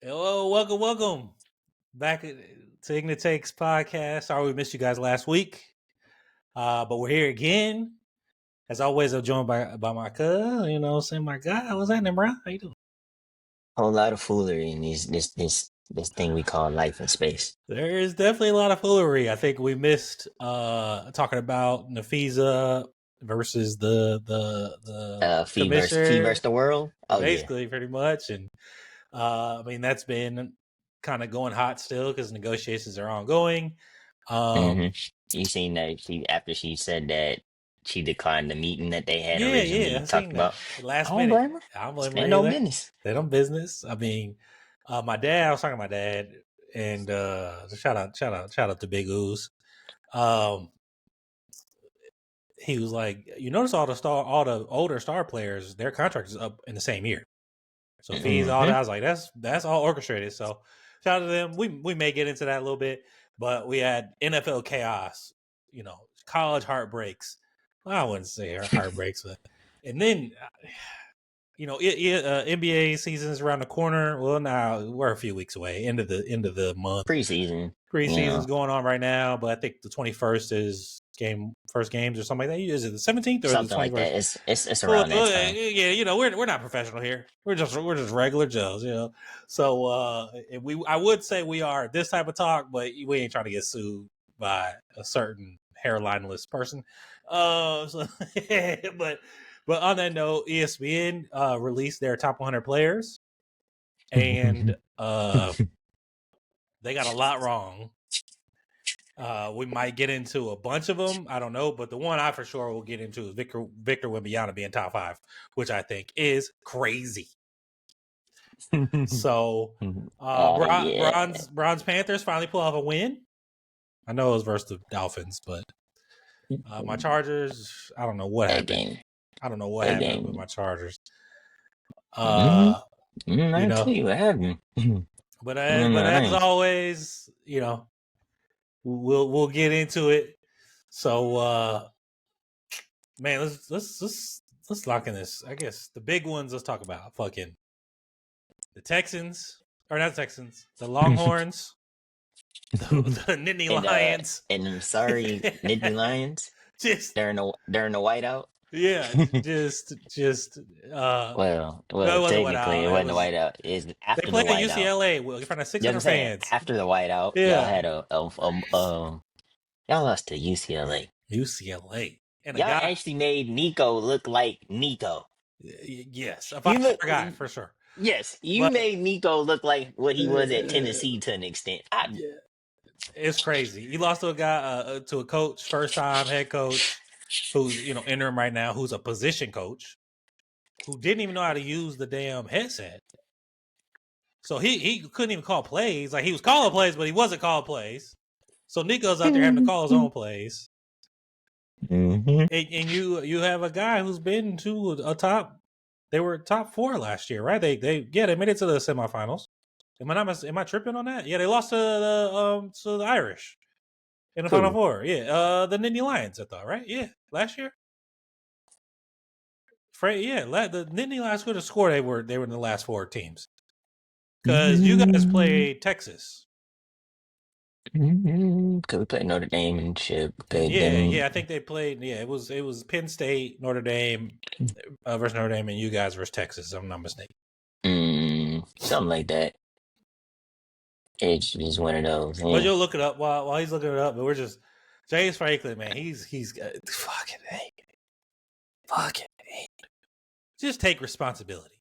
Hello, welcome back to Ignorant Takes podcast. Sorry we missed you guys last week, but we're here again. As always, I'm joined by my cousin. You know, saying my guy. What's happening, bro? How you doing? Whole lot of foolery in this thing we call life and space. There is definitely a lot of foolery. I think we missed talking about Nafisa versus the Fee commissioner, versus the world. Oh yeah. basically, pretty much. And I mean, that's been kind of going hot still because negotiations are ongoing. hmm You seen that after she said that she declined the meeting that they had Yeah, originally I talked seen that. about. I Last don't minute. blame her. I don't blame her Stand on either. business. They don't business. I mean, my dad, I was talking to my dad, and shout out to Big Ooze. He was like, you notice all the older star players, their contract is up in the same year. So fees, all that. I was like, that's all orchestrated. So shout out to them. We may get into that a little bit, but we had NFL chaos, college heartbreaks. Well, I wouldn't say heartbreaks, but and then NBA season is around the corner. Well, now we're a few weeks away. End of the month. Preseason's Going on right now, but I think the 21st is first games or something like that. Is it the 17th or the something 21st? like that. It's around that time. Yeah, we're not professional here. We're just regular Joes, So I would say we are this type of talk, but we ain't trying to get sued by a certain hairlineless person. But on that note, ESPN released their top 100 players, and they got a lot wrong. We might get into a bunch of them. I don't know, but the one I for sure will get into is Victor Wembanyama being top 5, which I think is crazy. So, Bronze Panthers finally pull off a win. I know it was versus the Dolphins, but my Chargers, I don't know what happened. I don't know what happened with my Chargers. I tell you what happened. But as always, we'll get into it. So, man, let's lock in this. I guess the big ones. Let's talk about fucking the Texans, or not the Texans, the Longhorns, the Nittany Lions, and I'm sorry, Nittany Lions. Just they're in the whiteout. Yeah, just. Well, technically, it wasn't the whiteout. Is after they played the at UCLA in front of 600 fans. After the whiteout, y'all had y'all lost to UCLA. And y'all actually made Nico look like Nico. Yes, a guy for sure. Yes, you made Nico look like what he was at Tennessee to an extent. It's crazy. He lost to a guy, to a coach, first time head coach, who's interim right now, who's a position coach, who didn't even know how to use the damn headset. So he couldn't even call plays. Like, he was calling plays, but he wasn't calling plays. So Nico's out there having to call his own plays. And you have a guy who's been to a top. They were top 4 last year, right? They made it to the semifinals. Am I tripping on that? Yeah, they lost to the Irish in the Final Four. Yeah, the Nittany Lions, I thought, right? Yeah, last year. The Nittany Lions could have scored. They were in the last 4 teams because you guys played Texas. Because we played Notre Dame and shit. I think they played. Yeah, it was Penn State, Notre Dame versus Notre Dame, and you guys versus Texas. If I'm not mistaken. Something like that. It's just one of those. But you'll look it up while he's looking it up. But we're just James Franklin, man. He's fucking hate. Just take responsibility.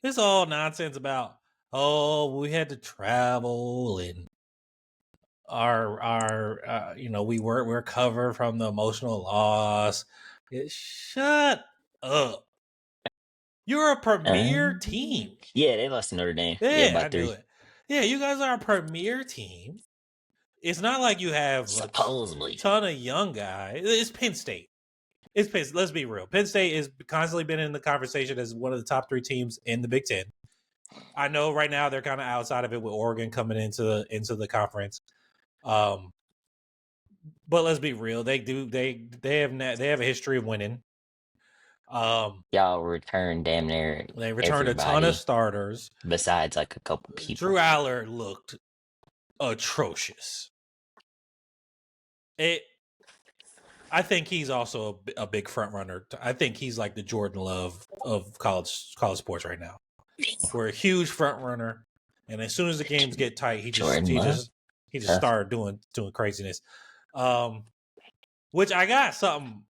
This all nonsense about we had to travel and our we're covered from the emotional loss. Shut up. You're a premier team. Yeah, they lost to Notre Dame. Yeah, I knew it. Yeah, you guys are a premier team. It's not like you have supposedly a ton of young guys. It's Penn State. Let's be real. Penn State has constantly been in the conversation as one of the top 3 teams in the Big Ten. I know right now they're kind of outside of it with Oregon coming into the conference. But let's be real. They have a history of winning. Y'all return damn near They returned a ton of everybody starters. besides like a couple people. Drew Aller looked atrocious. I think he's also a big front runner. I think he's like the Jordan Love of college sports right now. We're a huge front runner, and as soon as the games get tight, he just started doing craziness. Which I got something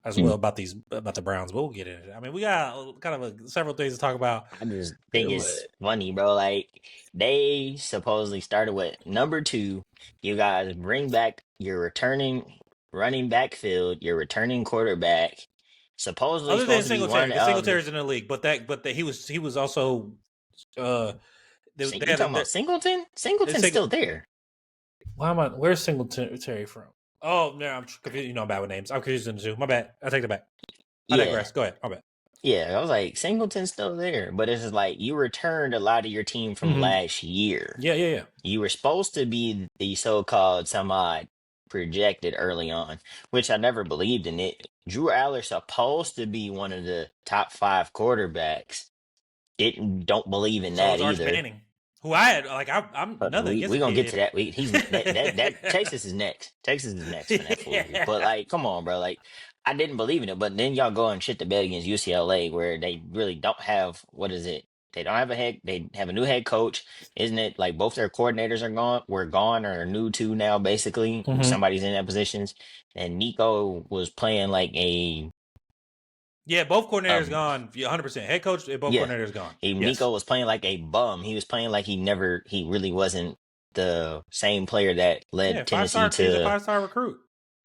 as well about the Browns, but we'll get into it. I mean, we got kind of several things to talk about. I just think it's funny, bro. Like they supposedly started with number 2. You guys bring back your returning running backfield, your returning quarterback. Supposedly Other than supposed to be Singletary, one because of the. Singletary's in the league, but he was also they You talking about Singleton? Singleton's still there. Where's Singletary from? Oh, no, I'm confused. You know, I'm bad with names. I'm confused in the two. My bad. I take that back. I digress. Go ahead. My bad. Yeah, I was like, Singleton's still there, but it's just like you returned a lot of your team from last year. Yeah. You were supposed to be the so-called semi projected early on, which I never believed in it. Drew Aller's supposed to be one of the top 5 quarterbacks. Don't believe in So that is Arch either. Manning, who I had I'm But nothing against we the gonna get kid. to that. He's that Texas is next. Texas is next for that fool. But like, come on, bro. Like, I didn't believe in it. But then y'all go and shit the bed against UCLA, where they really don't have what is it? They don't have a head. They have a new head coach, isn't it? Like both their coordinators are gone. Were gone or are new to now. Basically, somebody's in that positions. And Nico was playing like a. Yeah, both coordinators gone. 100%. Head coach, both Yeah, coordinators gone. Nico was playing like a bum. He was playing like he really wasn't the same player that led Tennessee He's a to. 5-star recruit.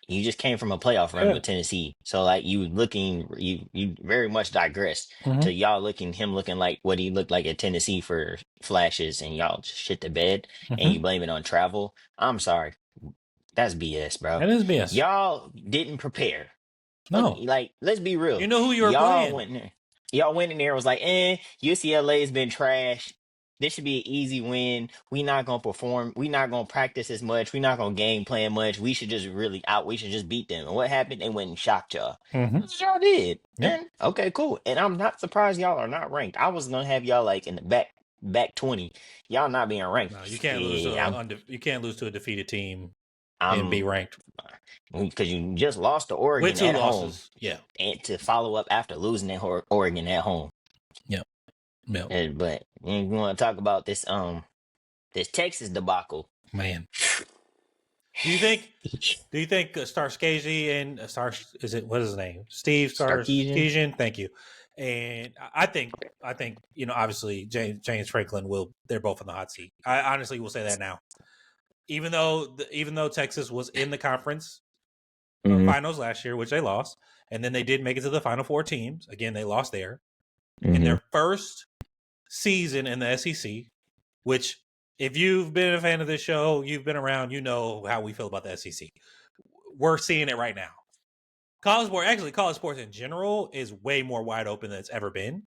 You just came from a playoff run with Tennessee, so like you very much digressed to y'all him looking like what he looked like at Tennessee for flashes, and y'all just shit the bed, and you blame it on travel. I'm sorry, that's BS, bro. That is BS. Y'all didn't prepare. No, like let's be real. You know who you were playing. Y'all went in there and was like, UCLA has been trash. This should be an easy win. We not gonna perform. We not gonna practice as much. We not gonna game plan much. We should just we should just beat them. And what happened? They went and shocked y'all. That's what y'all did. Yep. And okay, cool. And I'm not surprised y'all are not ranked. I was gonna have y'all like in the back 20. Y'all not being ranked. No, you can't lose to a defeated team and be ranked. Because you just lost to Oregon With 2 at losses. home. And to follow up after losing at Oregon at home. Yep. But you want to talk about this Texas debacle, man? Do you think Starskeji and what is his name? Steve Sarkisian? Thank you. And I think obviously James Franklin they're both in the hot seat. I honestly will say that now. Even though Texas was in the conference finals last year, which they lost, and then they did make it to the Final Four teams. Again, they lost there in their first season in the SEC. Which, if you've been a fan of this show, you've been around, you know how we feel about the SEC. We're seeing it right now. College sports in general is way more wide open than it's ever been.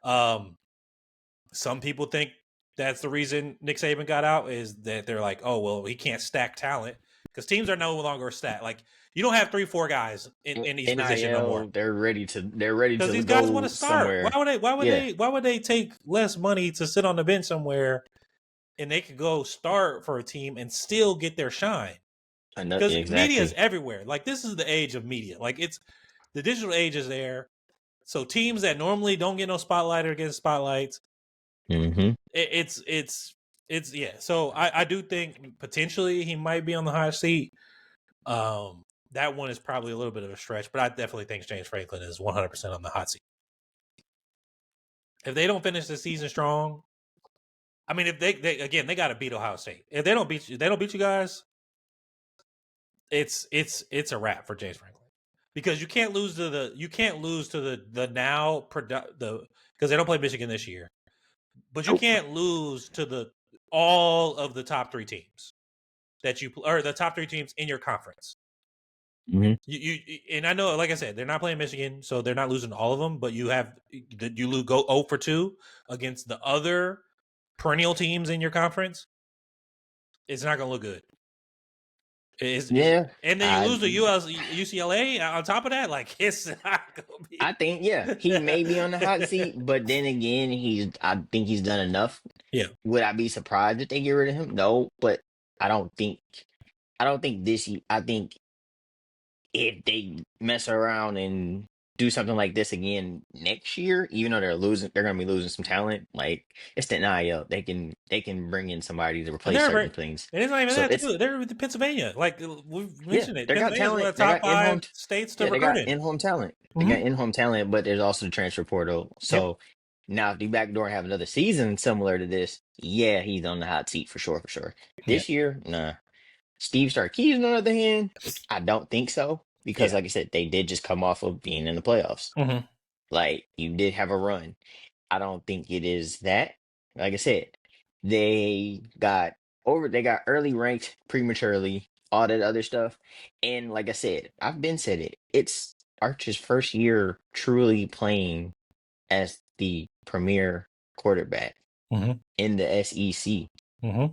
Some people think that's the reason Nick Saban got out, is that they're like, oh, well, he can't stack talent because teams are no longer stacked. Like, you don't have 3-4 guys in each position no more. They're ready to because these guys want to start. Somewhere. Why would they take less money to sit on the bench somewhere, and they could go start for a team and still get their shine? Because media is everywhere. Like, this is the age of media. Like, it's the digital age is there. So teams that normally don't get no spotlight or get spotlights. It's So I do think potentially he might be on the hot seat. That one is probably a little bit of a stretch, but I definitely think James Franklin is 100% on the hot seat. If they don't finish the season strong, I mean, if they got to beat Ohio State. If they don't beat you guys, it's a wrap for James Franklin, because you can't lose to the now because they don't play Michigan this year, but you can't lose to all of the top 3 teams or the top 3 teams in your conference. You and I know, like I said, they're not playing Michigan, so they're not losing all of them. But you go 0 for 2 against the other perennial teams in your conference. It's not going to look good. Yeah, and then you lose to UCLA on top of that. Like it's not gonna be. I think he may be on the hot seat, but then again, I think he's done enough. Yeah. Would I be surprised if they get rid of him? No, but I don't think this year. I think if they mess around and do something like this again next year, even though they're going to be losing some talent. Like it's the NIL, they can bring in somebody to replace certain things. And it's not even So that too. They're with Pennsylvania. Like we mentioned it. they got Pennsylvania's one talent. of the They top got 5 states to recruit they got in. in-home talent. They got in-home talent, but there's also the transfer portal. So now if the backdoor have another season similar to this, yeah, he's on the hot seat for sure, for sure. This year, nah. Steve Sarkisian, on the other hand, I don't think so. Because like I said, they did just come off of being in the playoffs. Like you did have a run. I don't think it is that. Like I said, they got early ranked prematurely, all that other stuff. And like I said, said it. It's Arch's first year truly playing as the premier quarterback in the SEC.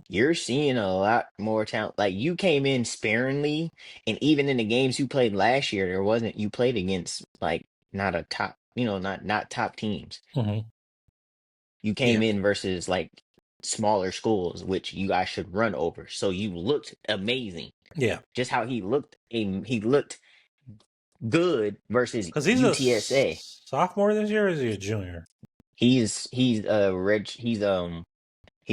You're seeing a lot more talent. Like you came in sparingly, and even in the games you played last year, you played against like not a top, not top teams. You came in versus like smaller schools, which you guys should run over. So you looked amazing. Yeah, just how he looked good versus because he's UTSA. a sophomore this year. Or is he a junior? He's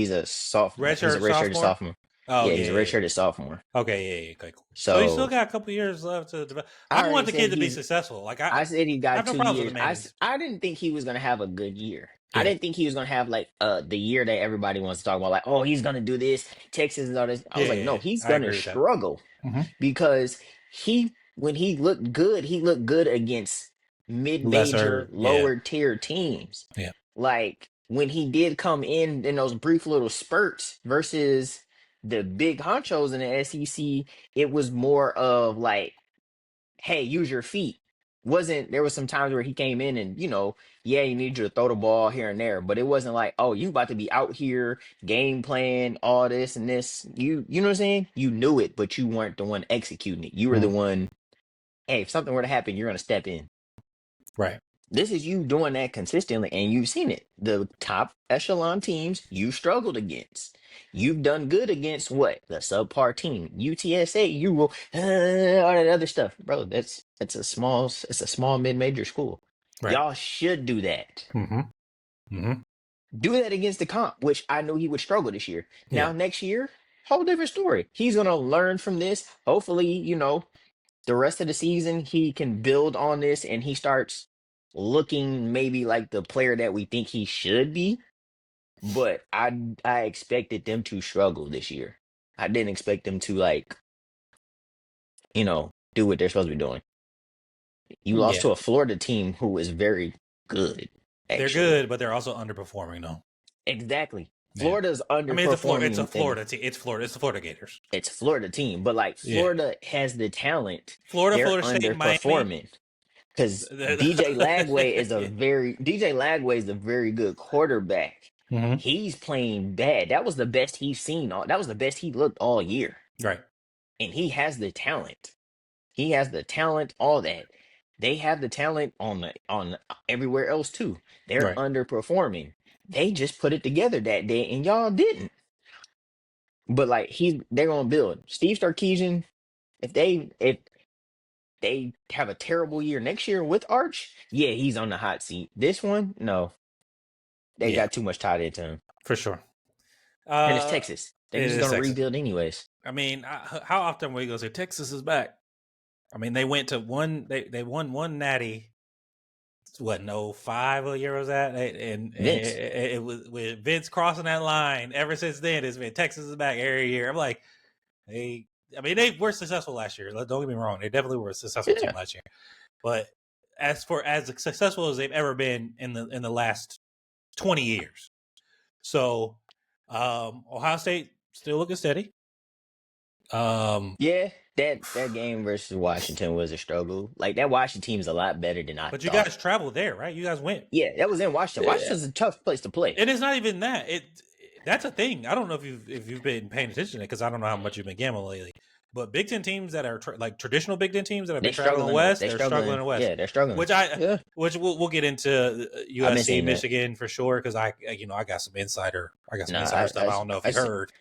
a sophomore. He's a redshirted sophomore. Oh, yeah, he's a redshirted sophomore. Okay, yeah, okay, cool. So he's still got a couple years left to develop. I want the kid to be successful. Like I said, he got 2 years. With I didn't think he was gonna have a good year. Yeah. I didn't think he was gonna have like the year that everybody wants to talk about. Like, oh, he's gonna do this, Texas and all this. I was like, no, he's gonna struggle because when he looked good against mid-major, lower tier teams. Yeah. Like when he did come in those brief little spurts versus the big honchos in the SEC, it was more of like, hey, use your feet. There was some times where he came in and, you need you to throw the ball here and there, but it wasn't like, oh, you about to be out here, game plan, all this and this. You know what I'm saying? You knew it, but you weren't the one executing it. You were the one, hey, if something were to happen, you're going to step in. Right. This is you doing that consistently, and you've seen it. The top echelon teams you struggled against. You've done good against what? The subpar team. UTSA, you will all that other stuff. Bro, it's a small mid-major school. Right. Y'all should do that. Do that against the comp, which I knew he would struggle this year. Now next year, whole different story. He's gonna learn from this. Hopefully, the rest of the season he can build on this and he starts looking maybe like the player that we think he should be. But I expected them to struggle this year. I didn't expect them to do what they're supposed to be doing. You lost to a Florida team who is very good. Actually. They're good, but they're also underperforming though. Exactly. Florida's underperforming. It's a Florida team. It's the Florida Gators. It's Florida team, but Florida has the talent. Florida State, underperforming. Because DJ Lagway is a very good quarterback. He's playing bad. That was the best he's seen. That was the best he looked all year. Right. And he has the talent. He has the talent, all that. They have the talent on everywhere else too. They're underperforming. They just put it together that day, and y'all didn't. But they're gonna build. Steve Sarkisian, if they have a terrible year next year with Arch, he's on the hot seat. This one, no. They got too much tied into him. For sure. And it's Texas. They're just going to rebuild anyways. I mean, how often are we going to say Texas is back? I mean, they went to they won one natty, 5 a year was that? And it was with Vince crossing that line. Ever since then, it's been Texas is back every year. I'm like, they were successful last year. Don't get me wrong. They definitely were a successful team last year. But as successful as they've ever been in the last 20 years. So Ohio State still looking steady. That game versus Washington was a struggle. That Washington team is a lot better than I thought. But you guys traveled there, right? You guys went. Yeah, that was in Washington. Washington's a tough place to play. And it's not even that. That's a thing. I don't know if you've been paying attention to it because I don't know how much you've been gambling lately. But Big Ten teams that are like traditional Big Ten teams that have They been traveling west, they're struggling in West. Yeah, they're struggling. Which we'll get into USC, Michigan for sure because I got some insider stuff. I don't know if you heard.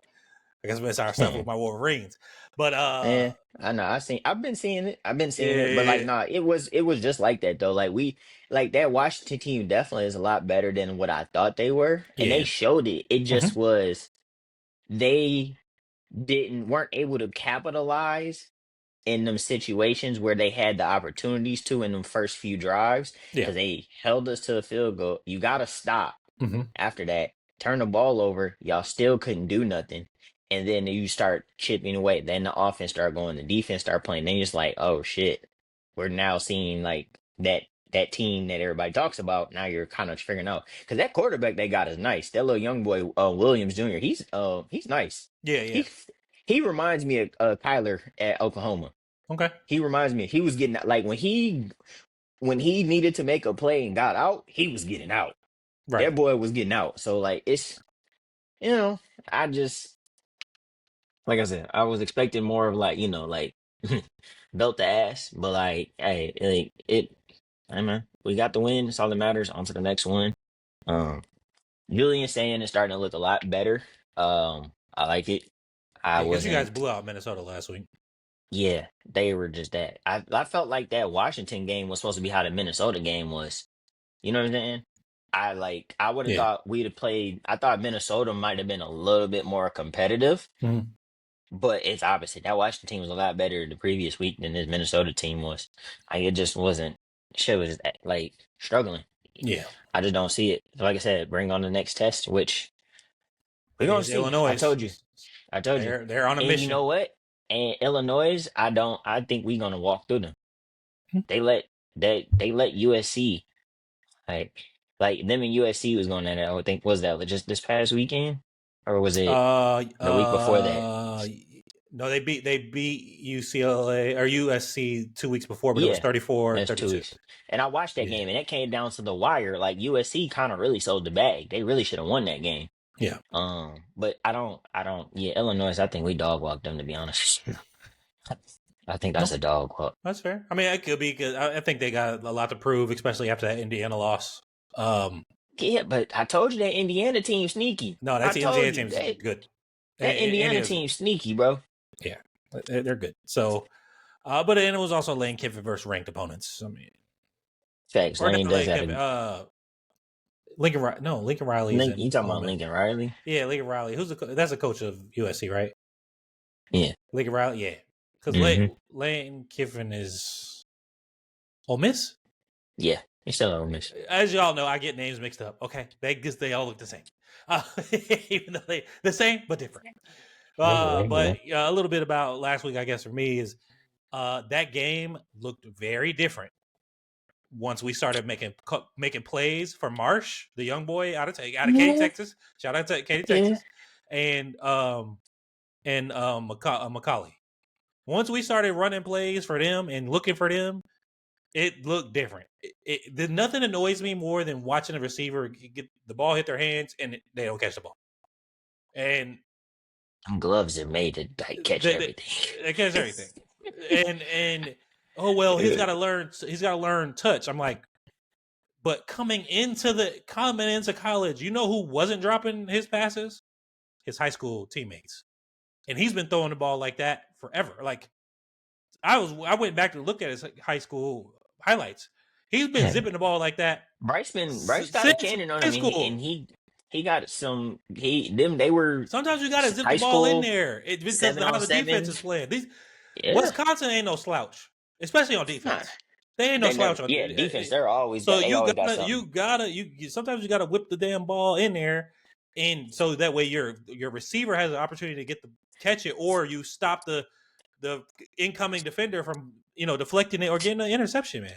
I got some insider stuff with my Wolverines, but I know I've been seeing it, but like it was just like that though. Like that Washington team definitely is a lot better than what I thought they were, and they showed it. It just was they weren't able to capitalize in them situations where they had the opportunities to in them first few drives because they held us to a field goal. You got to stop after that, turn the ball over. Y'all still couldn't do nothing. And then you start chipping away. Then the offense start going, the defense start playing. Then you're just like, oh shit, we're now seeing like that team that everybody talks about. Now you're kind of figuring out because that quarterback they got is nice. That little young boy, Williams Jr. He's nice. Yeah. He reminds me of Kyler at Oklahoma. Okay. He reminds me. He was getting like when he needed to make a play and got out, he was getting out. Right. That boy was getting out. So like it's I just like I said, I was expecting more of like like belt the ass, but like hey man, we got the win. It's all that matters. On to the next one. Julian saying is starting to look a lot better. I like it. I guess you guys blew out Minnesota last week. Yeah, they were just that. I felt like that Washington game was supposed to be how the Minnesota game was. You know what I'm saying? I would have thought we'd have played. I thought Minnesota might have been a little bit more competitive, but it's opposite. That Washington team was a lot better the previous week than this Minnesota team was. It just wasn't. Shit was like struggling. Yeah, I just don't see it. So like I said, bring on the next test, which we're gonna see. Illinois. I told you. They're on a mission. You know what? And Illinois, I think we're gonna walk through them. They let USC like them and USC was going at it. I would think was that just this past weekend, or was it the week before that? No, they beat UCLA or USC 2 weeks before, but it was 34-32. 2 weeks. And I watched that game, and it came down to the wire. Like USC kind of really sold the bag. They really should have won that game. Yeah. But I don't. Yeah, Illinois. I think we dog walked them. To be honest, I think that's a dog walk. That's fair. I mean, it could be because I think they got a lot to prove, especially after that Indiana loss. Yeah, but I told you that Indiana team sneaky. No, that's the Indiana team good. That Indiana team sneaky, bro. Yeah, they're good. So, but then it was also Lane Kiffin versus ranked opponents. I mean, facts. Lane does that. Lincoln Riley. You talking about Lincoln Riley? Yeah, Lincoln Riley. That's a coach of USC, right? Yeah, Lincoln Riley. Yeah, because Lane Kiffin is Ole Miss. Yeah, he's still Ole Miss. As y'all know, I get names mixed up. Okay, they all look the same, even though they the same but different. But a little bit about last week, I guess for me is that game looked very different once we started making plays for Marsh, the young boy out of Katy, Texas. Shout out to Katy, Texas, and Macaulay. Once we started running plays for them and looking for them, it looked different. Nothing annoys me more than watching a receiver get the ball hit their hands and they don't catch the ball. And gloves are made to catch everything. They catch everything. and oh well, he's got to learn touch. I'm like, but coming into college, you know who wasn't dropping his passes? His high school teammates. And he's been throwing the ball like that forever. Like I went back to look at his high school highlights. He's been zipping the ball like that. Bryce got a cannon on him, and he got some. They were. Sometimes you got to zip the ball in there because of how the defense is playing. Wisconsin ain't no slouch, especially on defense. They ain't no slouch on defense. Yeah, defense. They're always. So sometimes you gotta whip the damn ball in there, and so that way your receiver has an opportunity to catch it, or you stop the incoming defender from deflecting it or getting an interception, man.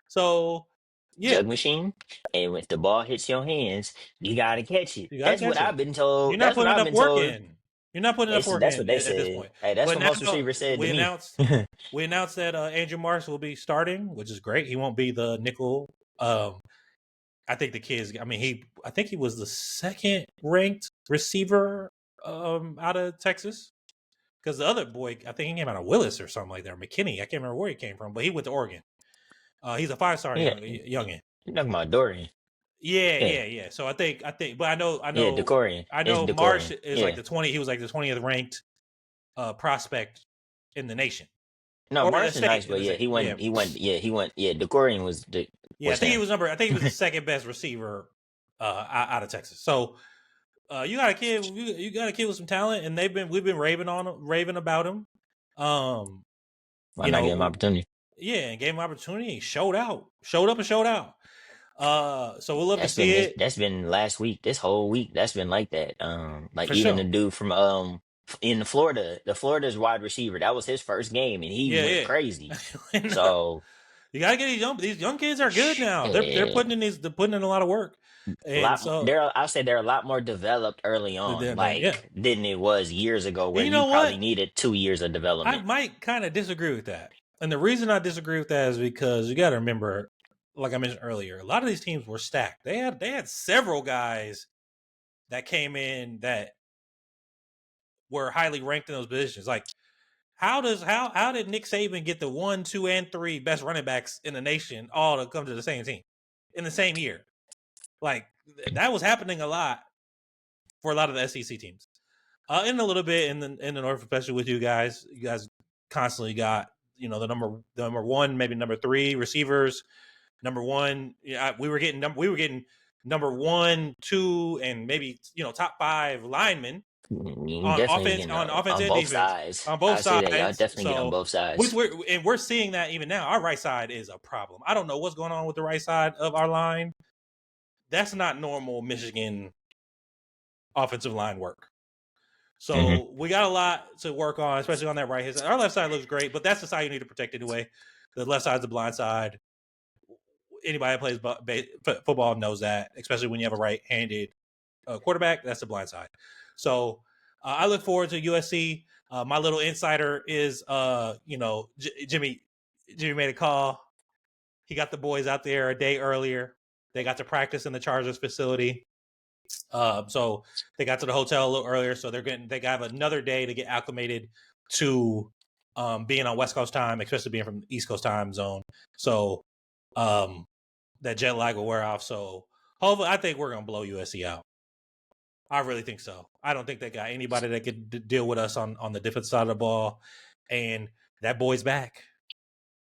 So yeah, jug machine, and if the ball hits your hands, you gotta catch it. That's what I've been told. You're not putting enough work in. You're not putting enough work in. That's what they said at this point. Hey, that's what most receivers said to me. We announced that Andrew Marsh will be starting, which is great. He won't be the nickel. I think the kids. I mean, I think he was the second ranked receiver out of Texas. because the other boy, I think he came out of Willis or something like that, or McKinney. I can't remember where he came from, but he went to Oregon. He's a 5-star Yeah, youngin. you're talking about Dorian. Yeah. So I think, but I know, Yeah, Decorian. I It's know Marsh Decorian. is Yeah. like the 20. He was like the 20th ranked prospect in the nation. No, Or in the Marsh is nice, state. but yeah, he went. Yeah, Decorian was the. Yeah, I What's think he name? was I think he was the second best receiver out of Texas. So you got a kid. You got a kid with some talent, and we've been raving about him. Why not give him opportunity? Yeah, and gave him opportunity. He showed up and showed out. So we'll love to see it. That's been last week. This whole week, that's been like that. Like For even sure. the dude from in Florida, the Florida's wide receiver, that was his first game, and he went crazy. So you gotta get these young kids are good now. They're putting in a lot of work. And I'll say they're a lot more developed early on, than it was years ago, where you probably needed 2 years of development. I might kind of disagree with that. And the reason I disagree with that is because you gotta remember, like I mentioned earlier, a lot of these teams were stacked. They had several guys that came in that were highly ranked in those positions. Like, how did Nick Saban get the 1, 2, and 3 best running backs in the nation all to come to the same team in the same year? Like, that was happening a lot for a lot of the SEC teams. In a little bit in the North, especially with you guys constantly got the number 1, maybe number 3 receivers. Number 1, we were getting number 1, 2, and maybe top 5 linemen on offense and both defense sides. on both sides. Y'all definitely get on both sides. We're seeing that even now. Our right side is a problem. I don't know what's going on with the right side of our line. That's not normal Michigan offensive line work. So we got a lot to work on, especially on that right hand side. Our left side looks great, but that's the side you need to protect anyway. The left side's the blind side. Anybody that plays football knows that, especially when you have a right-handed quarterback. That's the blind side. So I look forward to USC. My little insider is, Jimmy made a call. He got the boys out there a day earlier. They got to practice in the Chargers facility. So they got to the hotel a little earlier. So they have another day to get acclimated to being on West Coast time, especially being from the East Coast time zone. So that jet lag will wear off. So hopefully, I think we're gonna blow USC out. I really think so. I don't think they got anybody that could deal with us on the defense side of the ball. And that boy's back.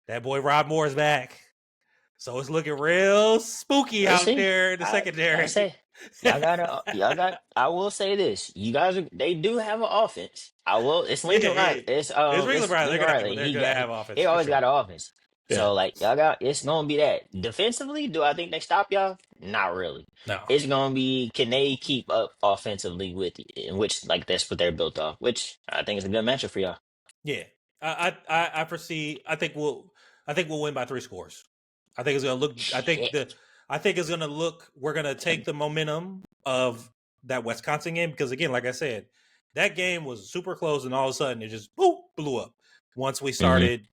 That boy Rob Moore's back. So it's looking real spooky out there in the secondary. I will say this: you guys, they do have an offense. It's Lincoln Riley. It's Lincoln Riley. They're gonna have offense. They always got an offense. Yeah. So it's gonna be that. Defensively, do I think they stop y'all? Not really. No. It's gonna be, can they keep up offensively with you? In which that's what they're built off. Which I think is a good matchup for y'all. Yeah, I foresee. I think we'll win by 3 scores. I think it's gonna look. I think it's gonna look. We're gonna take the momentum of that Wisconsin game because, again, like I said, that game was super close, and all of a sudden it just blew up once we started,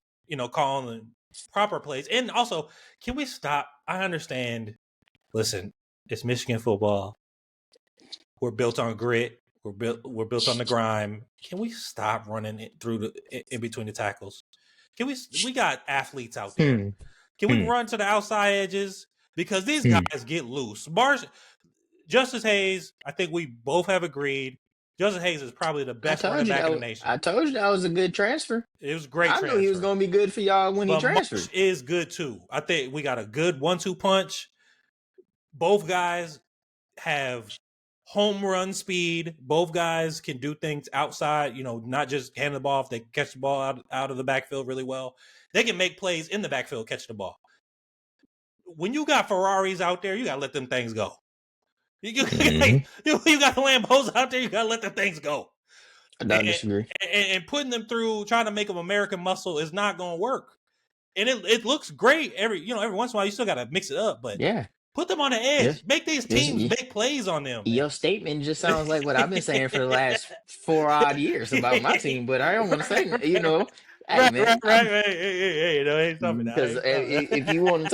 calling the proper plays. And also, can we stop? I understand. Listen, it's Michigan football. We're built on grit. We're built on the grime. Can we stop running it through in between the tackles? We got athletes out there. Can we run to the outside edges? Because these guys get loose. Justice Hayes, I think we both have agreed. Justice Hayes is probably the best running back in the nation. I told you that was a good transfer. It was a great transfer. I knew he was going to be good for y'all when he transferred. Marsh is good too. I think we got a good 1-2 punch. Both guys have home run speed. Both guys can do things outside, not just hand the ball. If they catch the ball out of the backfield really well, they can make plays in the backfield, catch the ball. When you got Ferraris out there, you got to let them things go. You got Lambos out there, you got to let them things go. I don't disagree. And putting them through, trying to make them American muscle is not going to work. And it looks great every once in a while. You still got to mix it up, but put them on the edge. Yes. Make these teams make plays on them. Your statement just sounds like what I've been saying for the last 4 odd years about my team, but I don't want to say, Hey man, right. Hey, no, ain't stopping now. because if you want to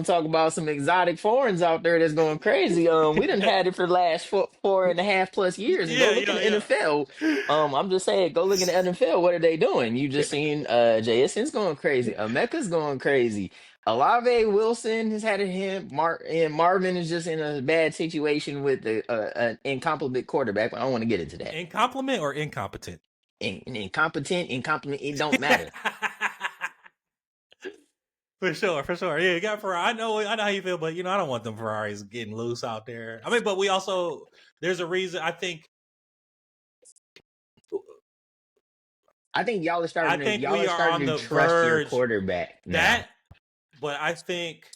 talk about some exotic foreigns out there that's going crazy, we done had it for the last 4.5+ years. And go look in the NFL. I'm just saying, go look in the NFL. What are they doing? You just seen JSN's going crazy. Emeka's going crazy. Olave Wilson has had a hit. And Marvin is just in a bad situation with an incompetent quarterback. But I don't want to get into that. Incompetent or incompetent? Incompetent, it don't matter. For sure. Yeah, you got Ferrari. I know how you feel, but I don't want them Ferraris getting loose out there. I mean, but we also there's a reason. I think y'all are starting to trust verge your quarterback now. But I think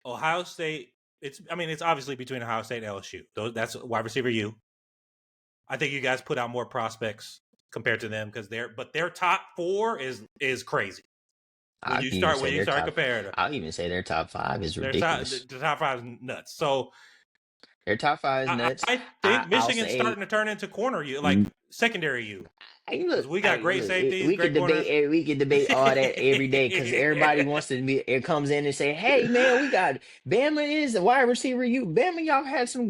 Ohio State. It's obviously between Ohio State and LSU. That's wide receiver U. I think you guys put out more prospects compared to them because their top 4 is crazy. When you start comparing them, I'll even say their top 5 is ridiculous. The top 5 is nuts. So their top 5 is nuts. I think Michigan's starting to turn into corner U, like secondary U. Hey, look, we got great safeties. We could debate all that every day because everybody wants to be. It comes in and say, "Hey, man, we got Bama is a wide receiver. Bama, y'all have some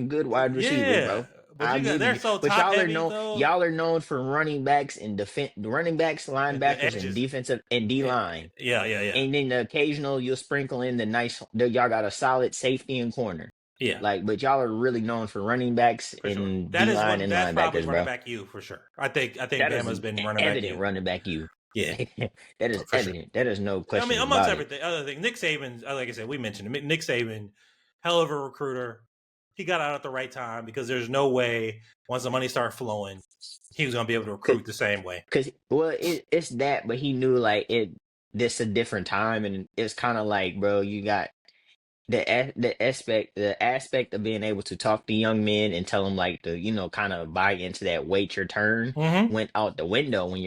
good wide receivers, bro." But they're so but top y'all heavy, y'all are known for running backs and linebackers, and defensive and D line. Yeah. And then the occasional you'll sprinkle in y'all got a solid safety and corner. Yeah. But y'all are really known for running backs and D line and that's linebackers, probably bro. running back you for sure. I think Bama's been running back you. Running back you. Yeah. That is evident. Sure. That is no question. I mean, amongst everything, other thing, Nick Saban, like I said, we mentioned him. Nick Saban, hell of a recruiter. He got out at the right time because there's no way once the money started flowing, he was gonna be able to recruit the same way. Because it's that, but he knew this a different time, and it's kind of like, bro, you got the aspect of being able to talk to young men and tell them to kind of buy into that wait your turn went out the window when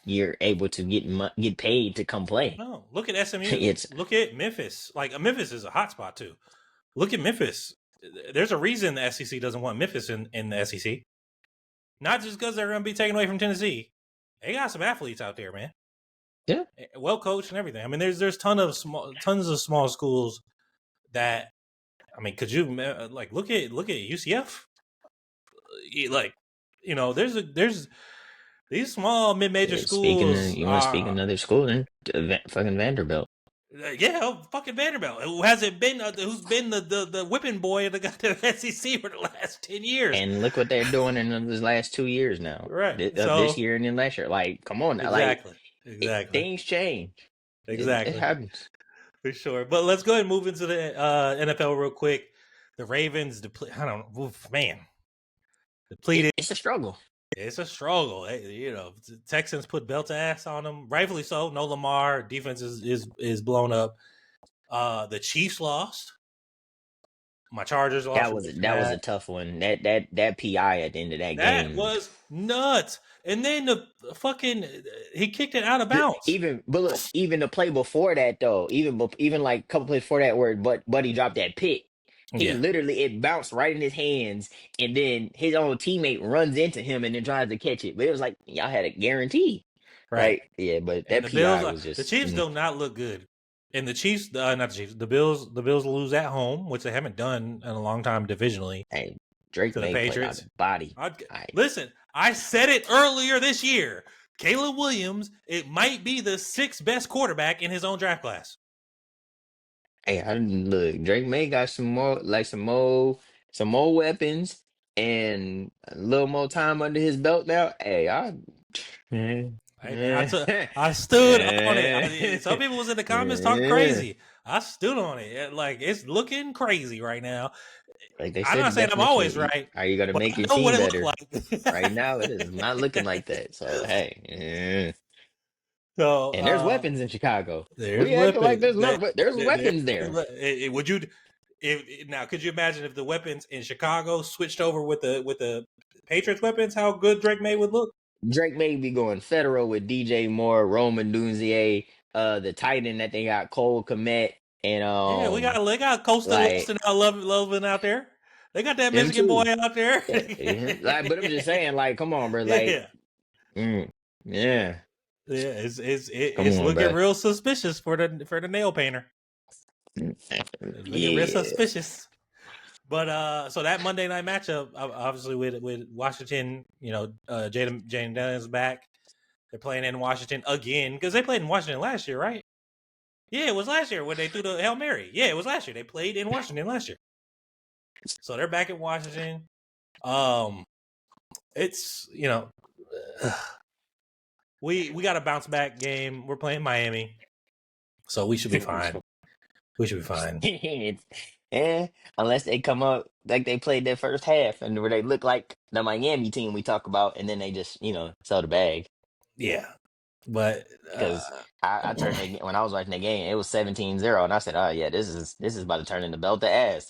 you're able to get paid to come play. No, look at SMU. Look at Memphis. Memphis is a hot spot too. Look at Memphis. There's a reason the SEC doesn't want Memphis in the SEC. Not just because they're going to be taken away from Tennessee. They got some athletes out there, man. Yeah, well coached and everything. I mean, there's tons of small schools that. I mean, could you look at UCF? There's these small mid-major schools. You want to speak another school then? Fucking Vanderbilt. Fucking Vanderbilt, who's been the whipping boy of the SEC for the last 10 years. And look what they're doing in the last 2 years now. Right. This year and then last year. Come on now. Exactly. Things change. Exactly. It happens. For sure. But let's go ahead and move into the NFL real quick. The Ravens, depleted. It's a struggle. It's a struggle. Texans put belt ass on them, rightfully so. No Lamar, defense is blown up. The Chiefs lost. My Chargers lost. That was a tough one. That PI at the end of that game. That was nuts. And then the fucking he kicked it out of bounds. Even the play before that though, even a couple plays before that where Buddy dropped that pick. He literally, it bounced right in his hands, and then his own teammate runs into him and then tries to catch it. But it was y'all had a guarantee, right? Yeah, but that PI was just... The Chiefs do not look good. And the Chiefs, not the Chiefs, the Bills lose at home, which they haven't done in a long time divisionally. Hey, Drake to the Patriots. Body. Listen, I said it earlier this year. Caleb Williams, it might be the 6th best quarterback in his own draft class. Hey, look, Drake May got some more weapons and a little more time under his belt now. Hey, I stood on it. Some people was in the comments talking crazy. I stood on it. It's looking crazy right now. Like they I'm said, not saying I'm always right. Are you gonna make your team better? Right now, it is not looking like that. So hey. So, and there's weapons in Chicago. There's weapons there. Would you? Could you imagine if the weapons in Chicago switched over with the Patriots weapons? How good Drake May would look? Drake May be going federal with DJ Moore, Roman Dunzier, the tight end that they got, Cole Kmet, and they got Coastal Wilson loving out there. They got that Michigan boy out there. But I'm just saying, come on, bro, Yeah. Yeah, Come it's on, looking bro. real suspicious for the nail painter. It's looking real Yeah. suspicious. But so that Monday night matchup, obviously with Washington, Jaden Daniels back. They're playing in Washington again because they played in Washington last year, right? Yeah, it was last year when they threw the Hail Mary. Yeah, it was last year. They played in Washington last year. So they're back in Washington. It's we got a bounce back game. We're playing Miami, so we should be fine. We should be fine. Yeah, unless they come up like they played their first half and where they look like the Miami team we talk about, and then they just sell the bag. Yeah, but Because I turned when I was watching the game, it was 17-0, and I said, "Oh yeah, this is about to turn into belt to ass."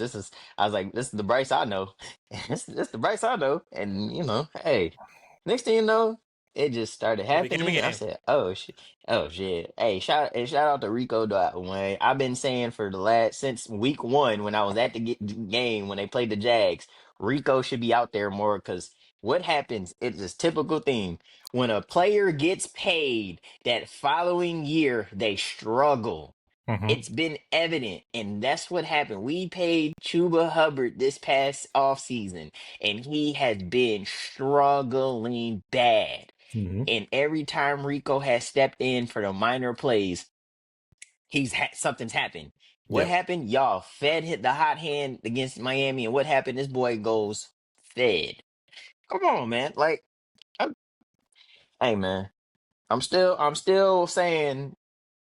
I was like, "This is the Bryce I know. this the Bryce I know." And hey, next thing you know, it just started it became a happening. I game. said, oh shit." Hey, shout out to Rico Wayne. I've been saying for the last since week 1 when I was at the game when they played the Jags, Rico should be out there more because what happens? It's this typical thing when a player gets paid that following year they struggle. Mm-hmm. It's been evident, and that's what happened. We paid Chuba Hubbard this past offseason, and he has been struggling bad. Mm-hmm. And every time Rico has stepped in for the minor plays, something's happened. What Yep. happened? Y'all hit the hot hand against Miami, and what happened? This boy goes fed. Come on, man. Like, hey, man. I'm still saying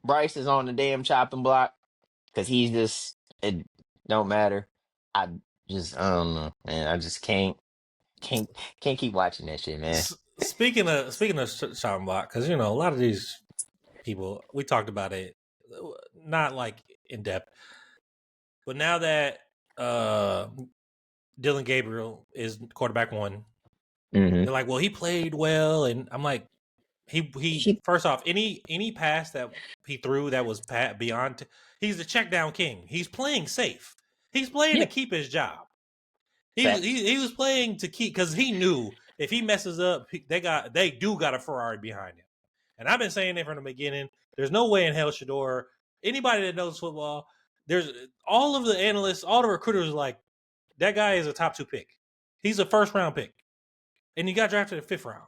Bryce is on the damn chopping block because it don't matter. I I don't know, man. I just can't can't keep watching that shit, man. Speaking of Sean Block, because a lot of these people we talked about it, not like in depth, but now that Dylan Gabriel is quarterback 1, Mm-hmm. they're like, well, he played well, and I'm like, he first off, any pass that he threw that was beyond, he's the check down king. He's playing safe. He's playing to Yeah, keep his job. facts. He was playing to keep because he knew if he messes up, they do got a Ferrari behind him. And I've been saying it from the beginning. There's no way in hell Shador, anybody that knows football, there's all of the analysts, all the recruiters are like, that guy is a top 2 pick. He's a first round pick. And he got drafted in the 5th round.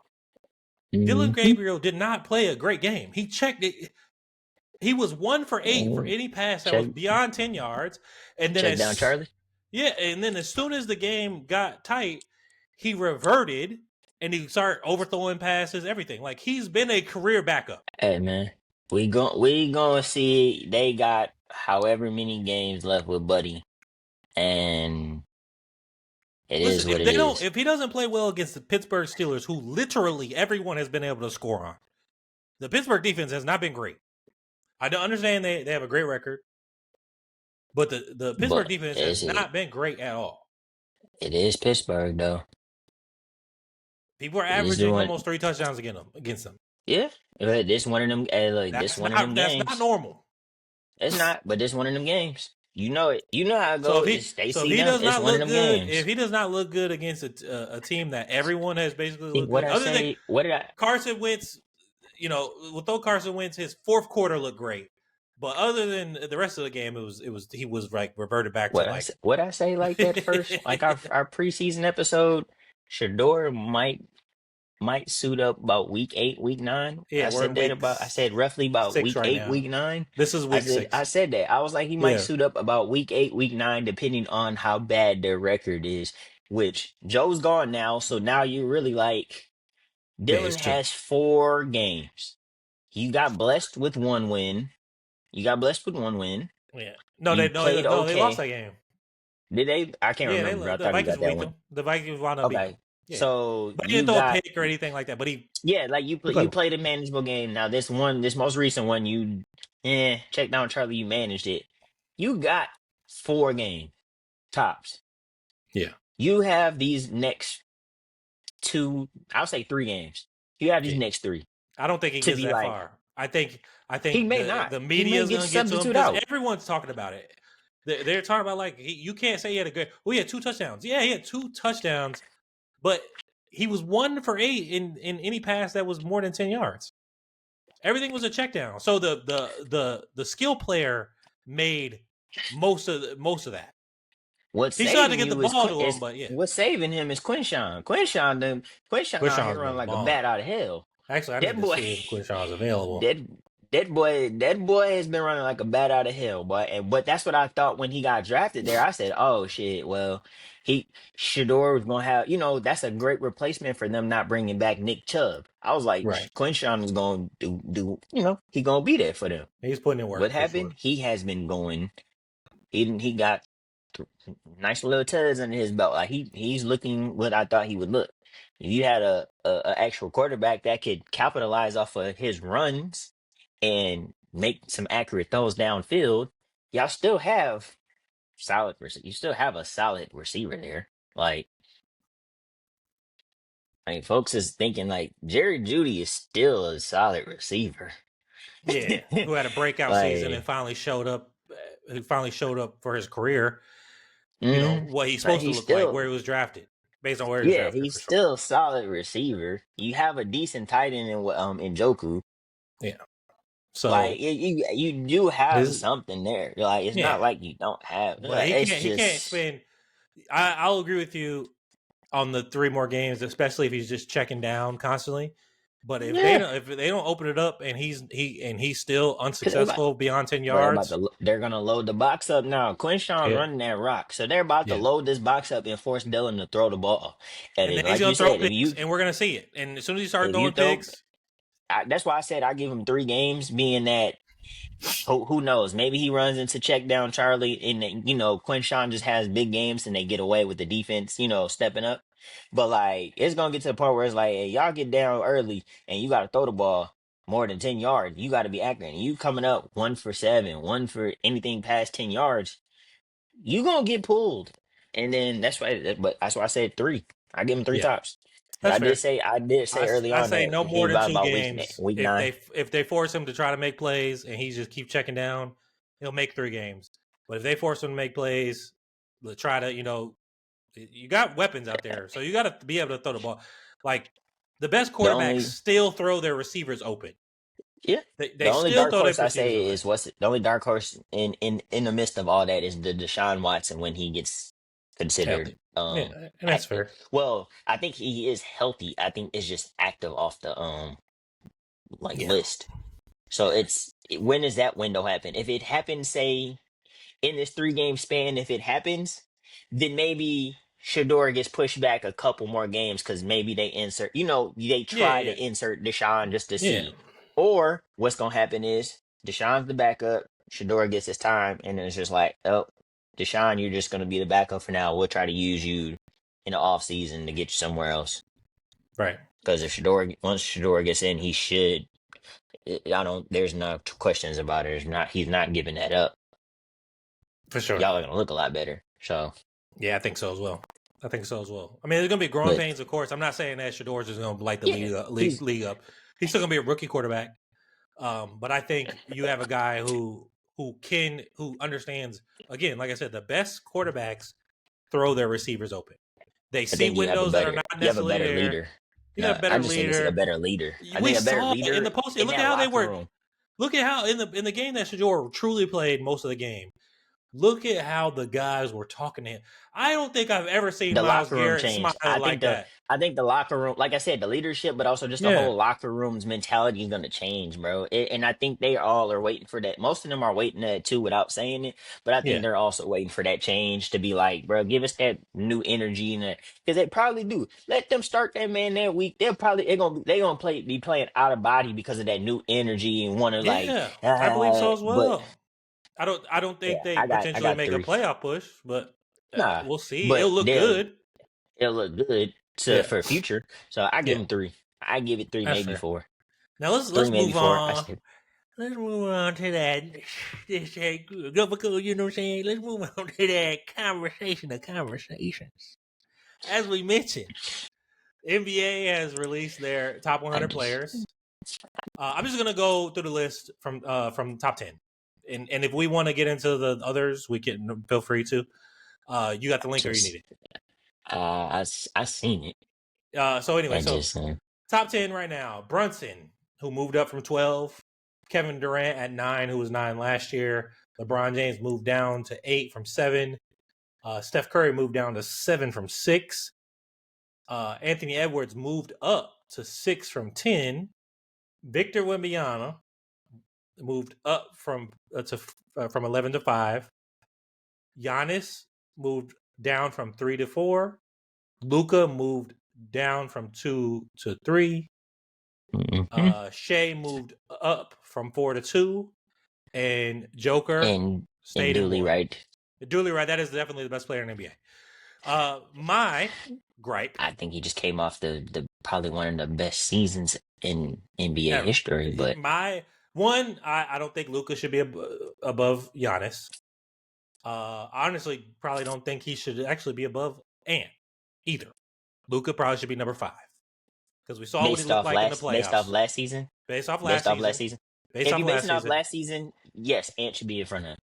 Dylan Mm-hmm. Gabriel did not play a great game. He checked it. He was 1 for 8 for any pass that was Check beyond 10 yards. And then check down Charlie. as soon as the game got tight, he reverted and he started overthrowing passes, everything. Like he's been a career backup. Hey, man, we gonna see. They got however many games left with Buddy, and it is Listen, what it is. if he doesn't play well against the Pittsburgh Steelers, who literally everyone has been able to score on, the Pittsburgh defense has not been great. I don't understand they have a great record, but the Pittsburgh But defense has not been great at all. it is Pittsburgh though. People are It is averaging doing almost 3 touchdowns against them. yeah. This one of them. Like this one of them That's not games. normal. It's not, but this one of them games. You know it. You know how it So goes. They if see he them. does It's not one of look them good, games. if he does not look good against a team that everyone has basically looked What good, I other than say? What did I? Carson Wentz, without Carson Wentz, his 4th quarter looked great, but other than the rest of the game, he was like reverted back to like What I say? Like that first, like our preseason episode. Shador might suit up about week 8, week 9. yeah, we're in week I said roughly about 6 week right 8, now. week 9. This is week 6. I said that. I was like, he might Yeah, suit up about week 8, week 9, depending on how bad their record is. Which Joe's gone now, so now you're really like yeah, Dylan it's true. has 4 games. You got blessed with 1 win. Yeah, no, You played they lost okay. that game. Did they? I can't Yeah, remember. I the thought he Vikings got that beat one. them. The Vikings wound up beating them. Okay. Yeah, So but he you didn't throw a got pick or anything like that. But he like you played played a manageable game. Now this most recent one, check down Charlie. You managed it. You got 4 games tops. yeah. You have these next 2. I'll say 3 games. You have these next 3 I don't think he to gets be that like far. I think he may the not. the He media may is get going to get to him substitute because out. everyone's talking about it. They're talking about like you can't say he had a good. Well, he had 2 touchdowns. Yeah, he had 2 touchdowns, but he was 1 for 8 in any pass that was more than 10 yards. Everything was a check down. So the skill player made most of that. What's He still had to saving get the you is ball to him, is but yeah, what's saving him is Quinshawn. Quinshawn out here Quishon's running been like a balling. bat out of hell. Actually, I need That to boy, see if Quishon's available. that that boy has been running like a bat out of hell, boy. And but that's what I thought when he got drafted there. I said, oh shit, well, he Shador was gonna have, that's a great replacement for them not bringing back Nick Chubb. I was like, Right. Quinshawn is gonna do, he gonna be there for them. He's putting in What work for happened? sure. He has been going. He got nice little tuds under his belt. Like he's looking what I thought he would look. If you had a actual quarterback that could capitalize off of his runs and make some accurate throws downfield, y'all still have you still have a solid receiver there. Like folks is thinking like Jerry Judy is still a solid receiver. Yeah, who had a breakout season and Like, finally showed up. He finally showed up for his career. mm, What he's like supposed to he's look like, where still he was drafted, based on where he was yeah, drafted he's for sure. still a solid receiver. You have a decent tight end in Joku. Yeah. Like So you do have his something there. Like it's not yeah, like you don't have. but It's he can't just spend. I'll agree with you on the 3 more games, especially if he's just checking down constantly. But yeah. if they don't open it up and he's still Cause they're about, unsuccessful beyond 10 well, yards, they're gonna load the box up now. Quinshawn's yeah, running that rock, so they're about to yeah, load this box up and force Dylan to throw the ball. And and then then, he's like you gonna throw said, picks, and we're gonna see it. And as soon as he starts if you throwing throw, picks, that's why I said I give him 3 games, being that who knows? Maybe he runs into check down Charlie, and then, Quinshawn just has big games and they get away with the defense, stepping up. But like, it's gonna get to the point where it's like, hey, y'all get down early and you got to throw the ball more than 10 yards. You got to be accurate. And you coming up 1 for 7, 1 for anything past 10 yards, you gonna get pulled. And then but that's why I said 3. I give him three yeah, tops. But that's fair. I did say early I on say that no he more than two about games. week 9. If they force him to try to make plays and he just keep checking down, he'll make 3 games. But if they force him to make plays, try to you got weapons out there, so you got to be able to throw the ball. Like the best The quarterbacks only still throw their receivers open. Yeah. The They only still dark throw their horse I receivers say open. is the only dark horse in the midst of all that is the Deshaun Watson when he gets considered Healthy, yeah, and that's active. fair. Well, I think he is healthy. I think it's just active off the like Yeah, list. So when does that window happen? If it happens, say in this 3 game span, if it happens, then maybe Shador gets pushed back a couple more games because maybe they yeah, try yeah, to insert Deshaun just to yeah. see. Or what's gonna happen is Deshaun's the backup, Shador gets his time, and then it's just like, oh, Deshaun, you're just gonna be the backup for now. We'll try to use you in the off season to get you somewhere else. Right, Because if once Shador gets in, he should. There's no questions about it. He's not giving that up. for sure. Y'all are gonna look a lot better. So, Yeah, I think so as well. I think so as well. I mean, there's gonna be growing but pains, of course. I'm not saying that Shador's is gonna light the yeah, he's league up. He's still gonna be a rookie quarterback. But I think you have a guy who understands, again, like I said, the best quarterbacks throw their receivers open. They I see think windows that are not you have a necessarily better there. leader. You got a No, I better just think it's a leader. better leader. I We think a better saw in leader the post. in Look at that how they locker were. room. Look at how in the game that Shador truly played most of the game. Look at how the guys were talking to him. I don't think I've ever seen The Myles locker room Garrett smile changed. like that. I think the locker room, like I said, the leadership, but also just the Yeah, whole locker room's mentality is going to change, bro. And I think they all are waiting for that. Most of them are waiting that too without saying it, but I think yeah, they're also waiting for that change to be like, bro, give us that new energy and that, because they probably do. Let them start that man that week. They gonna be playing out of body because of that new energy and want to like, yeah. I believe so as but well. I don't think yeah, they I potentially got make a 3. playoff push, but Nah, we'll see. It'll but look good. it'll look good Yeah, for future. So I give yeah. him 3. I give it 3, That's maybe fair. 4. Now 3, let's maybe move 4. I on. said Let's move on to that. This ain't good. Because, you know what I'm saying? Let's move on to that conversation of conversations. As we mentioned, NBA has released their top I 100 just players. I'm just gonna go through the list from top 10, and if we want to get into the others, we can feel free to. You got the link, or you need just it? I seen it. So anyway, so just top 10 right now: Brunson, who moved up from 12; Kevin Durant at 9, who was 9 last year; LeBron James moved down to 8 from 7; Steph Curry moved down to 7 from 6; Anthony Edwards moved up to 6 from 10; Victor Wembanyama moved up from 11 to 5; Giannis moved down from 3 to 4; Luka moved down from 2 to 3; Shea moved up from 4 to 2; and Joker and stayed in duly 1. right. Duly right. That is definitely the best player in the NBA. My gripe. I think he just came off the probably one of the best seasons in NBA history. But my one, I don't think Luka should be above Giannis. Honestly, probably don't think he should actually be above Ant either. Luka probably should be number 5 because we saw what he looked like in the playoffs. Based off last season. Based off last season. If you're basing off last season, yes, Ant should be in front of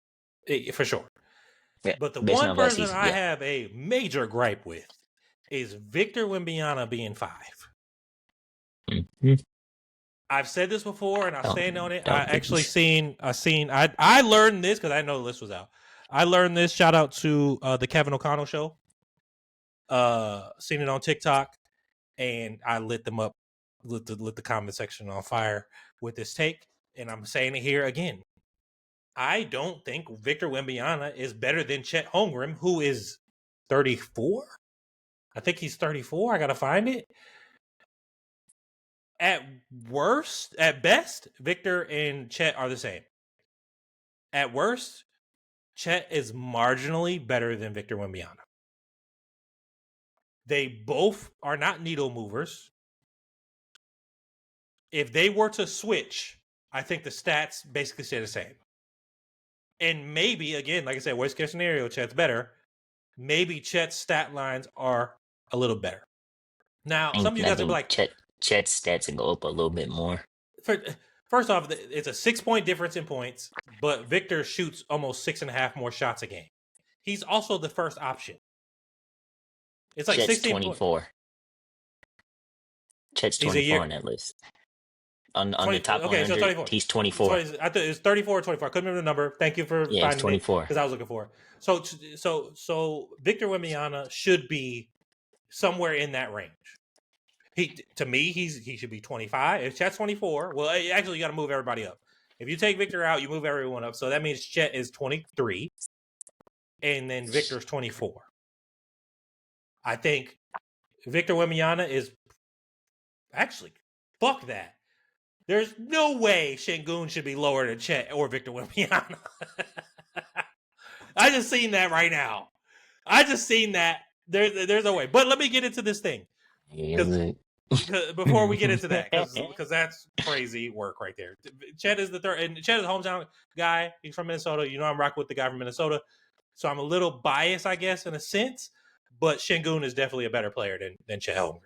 him for sure. Yeah, but the one person I have a major gripe with is Victor Wembanyama being 5. Mm-hmm. I've said this before, and I stand on it. I learned this because I know the list was out. I learned this. Shout out to the Kevin O'Connell show. Seen it on TikTok, and I lit them up, lit the comment section on fire with this take. And I'm saying it here again. I don't think Victor Wembanyama is better than Chet Holmgren, who is 34. I think he's 34. I gotta find it. At best, Victor and Chet are the same. At worst, Chet is marginally better than Victor Wembanyama. They both are not needle movers. If they were to switch, I think the stats basically stay the same. And maybe, again, like I said, worst case scenario, Chet's better. Maybe Chet's stat lines are a little better. Now, some of you guys are like, Chet's stats can go up a little bit more. First off, it's a 6-point difference in points, but Victor shoots almost 6.5 more shots a game. He's also the first option. It's like Chet's 24. Chet's 24 on that list. On the top 100, so 24. He's 24. I thought it was 34 or 24. I couldn't remember the number. Thank you for finding 24. Because I was looking for it. So Victor Wembanyama should be somewhere in that range. To me, he should be 25. If Chet's 24, well, actually, you got to move everybody up. If you take Victor out, you move everyone up. So that means Chet is 23, and then Victor's 24. I think Victor Wembanyama is actually, fuck that. There's no way Şengün should be lower than Chet or Victor Wembanyama. I just seen that right now. There's no way. But let me get into this thing. Before we get into that, because that's crazy work right there. Chet is the third, and Chet is a hometown guy. He's from Minnesota. You know I'm rocking with the guy from Minnesota. So I'm a little biased, I guess, in a sense. But Şengün is definitely a better player than Chet Holmgren.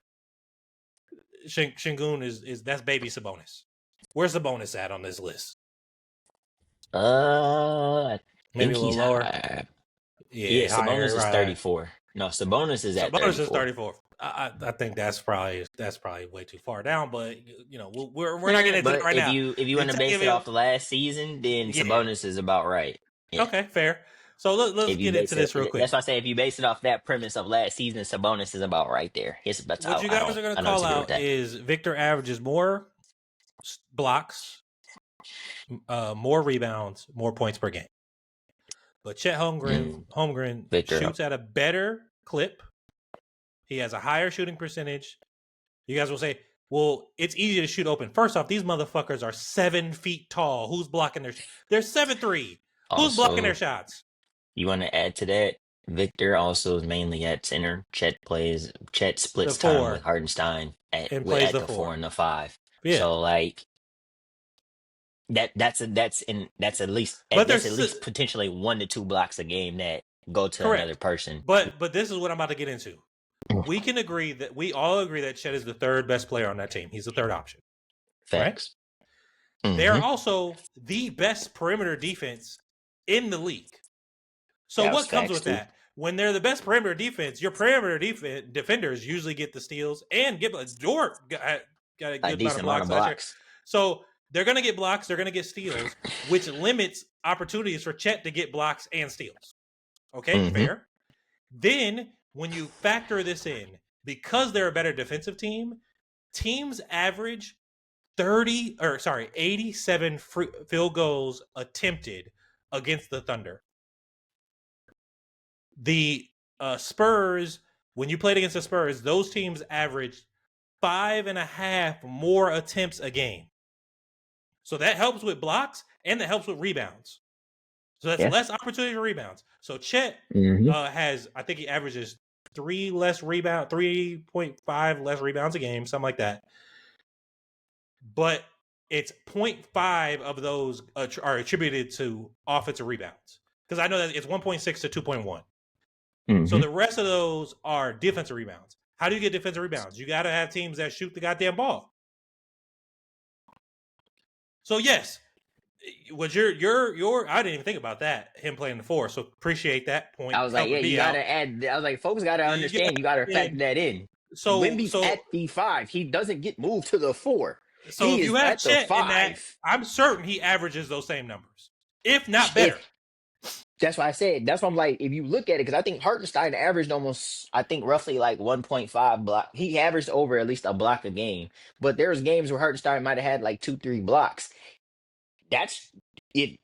Şengün is that's baby Sabonis. Where's the bonus at on this list? Maybe a little lower. Yeah, Sabonis is 34. No, Sabonis is at 34. Sabonis is 34. I think that's probably way too far down, but you know we're not getting into it right now. If you want to base it off the last season, then Sabonis is about right. Yeah. Okay, fair. So let's get into this real quick. That's why I say if you base it off that premise of last season, Sabonis is about right there. What you guys are going to call out is Victor averages more blocks, more rebounds, more points per game. But Chet Holmgren shoots at a better clip. He has a higher shooting percentage. You guys will say, well, it's easy to shoot open. First off, these motherfuckers are 7 feet tall. Who's blocking their shots? They're 7'3". Who's blocking their shots? You want to add to that? Victor also is mainly at center. Chet splits time with Hardenstein at the 4 and the 5. Yeah. So like that's at least potentially 1 to 2 blocks a game that go to another person. But this is what I'm about to get into. We all agree that Chet is the third best player on that team. He's the third option. Facts. Right? Mm-hmm. They're also the best perimeter defense in the league. So what comes with that? when they're the best perimeter defense, your perimeter defenders usually get the steals and get Dort got a A good amount of decent amount blocks of last year. blocks. So they're going to get blocks, they're going to get steals, which limits opportunities for Chet to get blocks and steals. Okay, fair. Then when you factor this in, because they're a better defensive team, teams average 87 field goals attempted against the Thunder. The Spurs, when you played against the Spurs, those teams averaged 5.5 more attempts a game. So that helps with blocks and that helps with rebounds. So that's less opportunity for rebounds. So Chet has, I think he averages 3.5 less rebounds a game, something like that. But it's 0.5 of those are attributed to offensive rebounds. Because I know that it's 1.6 to 2.1. So the rest of those are defensive rebounds. How do you get defensive rebounds? You got to have teams that shoot the goddamn ball. So yes, what your I didn't even think about that, him playing the 4. So appreciate that point. I was like, yeah, you gotta add. I was like, folks gotta understand. You gotta factor that in. So Wemby's at the 5. He doesn't get moved to the 4. So he if you have at Chet the 5. in that, I'm certain he averages those same numbers, if not better. That's why I said. That's why I'm like, if you look at it, because I think Hartenstein averaged almost, I think roughly like 1.5 block. He averaged over at least a block a game. But there's games where Hartenstein might have had like 2-3 blocks. That's it.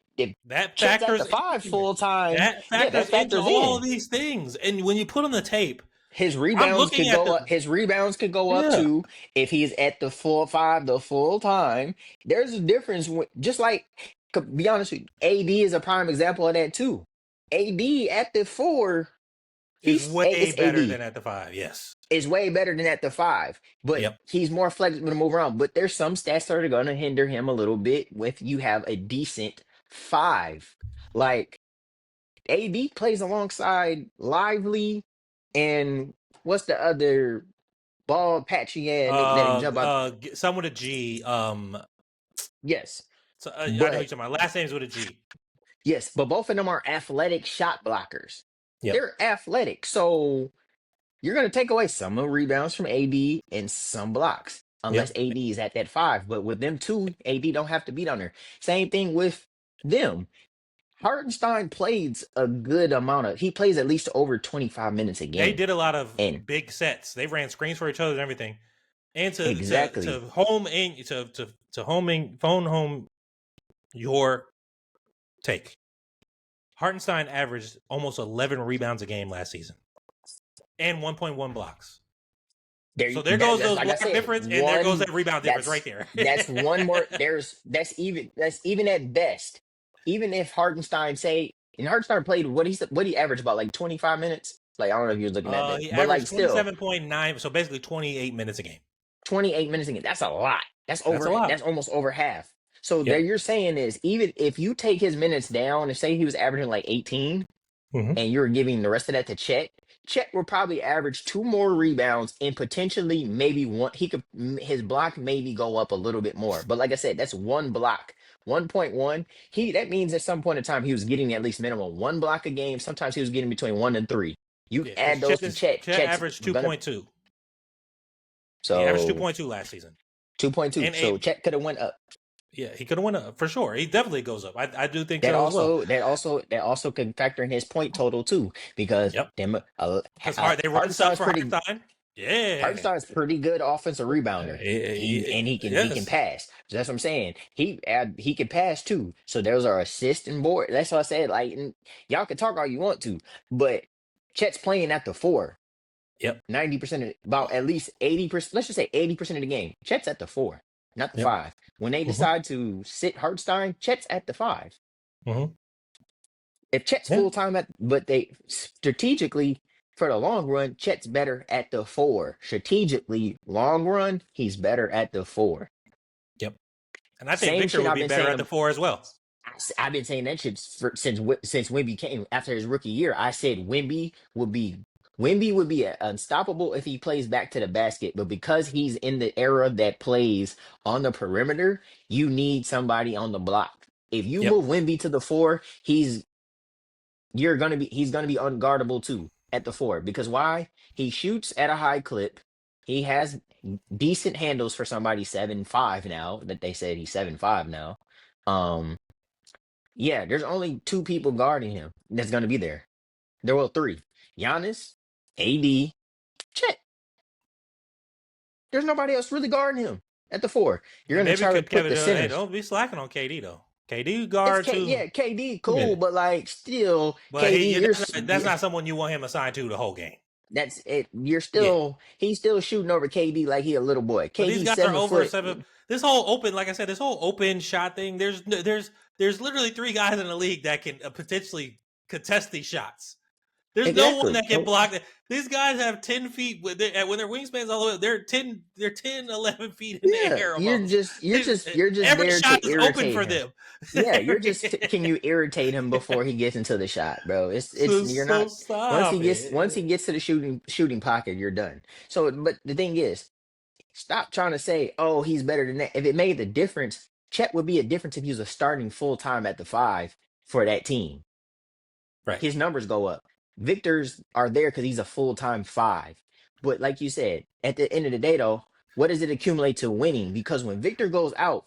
That Chet's factors at the 5 full time. That factors into all these things. And when you put on the tape, his rebounds could go up. His rebounds could go up too if he's at the full 5 the full time. There's a difference. Just like, to be honest with you, AD is a prime example of that too. AD at the 4 is way better than at the 5. Yes, is way better than at the 5. But he's more flexible to move around. But there's some stats that are going to hinder him a little bit if you have a decent 5. Like AD plays alongside Lively and what's the other ball patchy nigga that jump out? Some with a G. Yes. So I know you're talking about. Last names with a G. Yes, but both of them are athletic shot blockers. Yep. They're athletic, so you're going to take away some of the rebounds from AD and some blocks, unless AD is at that 5. But with them two, AD don't have to be down there. Same thing with them. Hartenstein plays a good amount he plays at least over 25 minutes a game. They did a lot of big sets. They ran screens for each other and everything. And to phone home your take. Hartenstein averaged almost 11 rebounds a game last season. And 1.1 blocks. There goes those block difference, and there goes that rebound difference right there. That's one more. That's even at best. Even if Hartenstein Hartenstein played what he averaged about like 25 minutes. Like I don't know if you was looking at that, but like still 27.9. So basically 28 minutes a game. 28 minutes a game. That's a lot. That's almost over half. So there you're saying is even if you take his minutes down and say he was averaging like 18, and you're giving the rest of that to Chet will probably average 2 more rebounds and potentially maybe one. His block maybe go up a little bit more. But like I said, that's one block. 1.1. That means at some point in time he was getting at least minimum 1 block a game. Sometimes he was getting between 1 and 3. You add those to Chet. Chet averaged 2.2. So he averaged 2.2 last season. 2.2. So Chet could have went up. Yeah, he could have went up for sure. He definitely goes up. I do think that so that also can factor in his point total too, because they run stuff for Hartenstein. Yeah, Hartenstein's pretty good offensive rebounder, and he can pass. So that's what I'm saying. He can pass too. So those are assists and board. That's what I said. Like y'all can talk all you want to, but Chet's playing at the 4. 90% about at least 80%. Let's just say 80% of the game. Chet's at the 4, not the 5. When they decide to sit Hartenstein, Chet's at the 5. If Chet's full time but they strategically for the long run, Chet's better at the 4. Strategically, long run, he's better at the 4. Yep. And I think Victor would be better at the 4 as well. I've been saying that shit since Wemby came after his rookie year. I said Wemby would be unstoppable if he plays back to the basket, but because he's in the era that plays on the perimeter, you need somebody on the block. If you move Wemby to the 4, he's he's gonna be unguardable too at the 4. Because why? He shoots at a high clip. He has decent handles for somebody 7'5" now, that they said he's 7'5" now. Um, yeah, there's only 2 people guarding him that's gonna be there. There were 3. Giannis, AD, Chet. There's nobody else really guarding him at the 4. You're And gonna maybe try to put Kevin the Durant. Hey, centers. don't be slacking on KD though. KD It's guard too. KD We get cool, it. but like still But KD, that's not someone you want him assigned to the whole game. that's it. You're Yeah. still he's still shooting over KD like he a little boy. But these KD guys are over 7 foot. 7. This whole open, like I said, this whole open shot thing. There's literally 3 guys in the league that can potentially contest these shots. There's no one Exactly. that can block it. These guys have 10 feet when their wingspan's all the way. They're 10, 11 feet in the Yeah, air you're almost. just Every there shot to is open irritate for him. them. Yeah, you're just can you irritate him before he gets into the shot, bro? It's you're so not stop once he it. gets to the shooting pocket, you're done. So, but the thing is, stop trying to say, oh, he's better than that. If it made the difference, Chet would be a difference if he was a starting full time at the 5 for that team. Right. His numbers go up. Victor's are there because he's a full time 5. But like you said, at the end of the day, though, what does it accumulate to winning? Because when Victor goes out,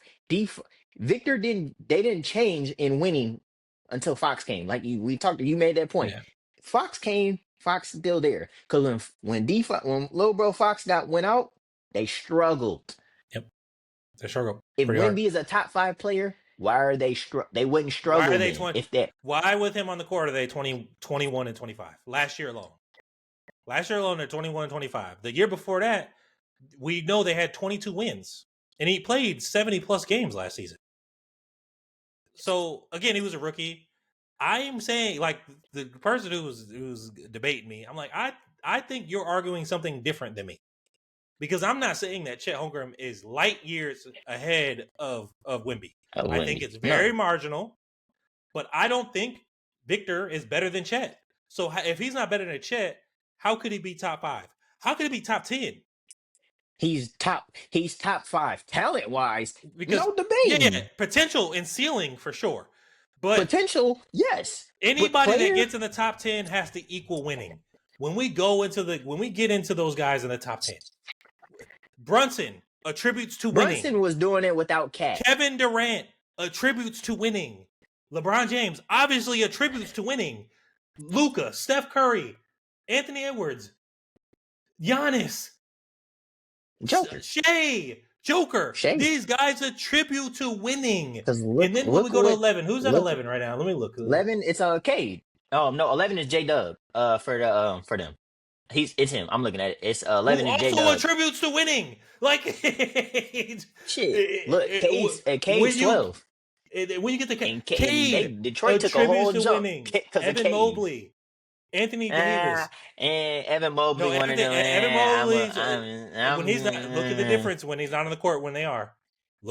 Victor didn't change in winning until Fox came. Like you made that point. Yeah. Fox came, Fox still there. Because when Lil Bro Fox went out, they struggled. Yep. They struggle If pretty hard. Wemby is a top 5 player, why are they they wouldn't Why struggle are they then 20? if that Why with him on the court are they 20, 21, and 25? Last year alone. They're 21 and 25. The year before that, we know they had 22 wins. And he played 70 plus games last season. So again, he was a rookie. I'm saying, like, the person who's debating me, I'm like, I think you're arguing something different than me. Because I'm not saying that Chet Holmgren is light years ahead of Wemby. I think it's very marginal, but I don't think Victor is better than Chet. So if he's not better than Chet, how could he be top 5? How could he be top 10? He's top 5 talent wise. Because No debating. potential and ceiling for sure. But Potential, yes. But anybody that player, gets in the top 10 has to equal winning. When we get into those guys in the top 10, Brunson attributes to winning. Brunson was doing it without Cat. Kevin Durant attributes to winning. LeBron James obviously attributes to winning. Luka, Steph Curry, Anthony Edwards, Giannis, Joker. Joker. Shea. These guys attribute to winning. And then when we go to 11, who's at 11 right now? Let me look. 11, it's Cade. Oh no, 11 is J Dub. For them. It's him. I'm looking at it. It's 11 Who is J also Dub. attributes to winning. Like Shit. Look, Cade's 12. When you get to Cade, Detroit took a whole jump because of Evan Cade. Mobley, Anthony Davis, and Evan Mobley. No, Evan Mobley. When he's not, look at the difference when he's not on the court. When they are,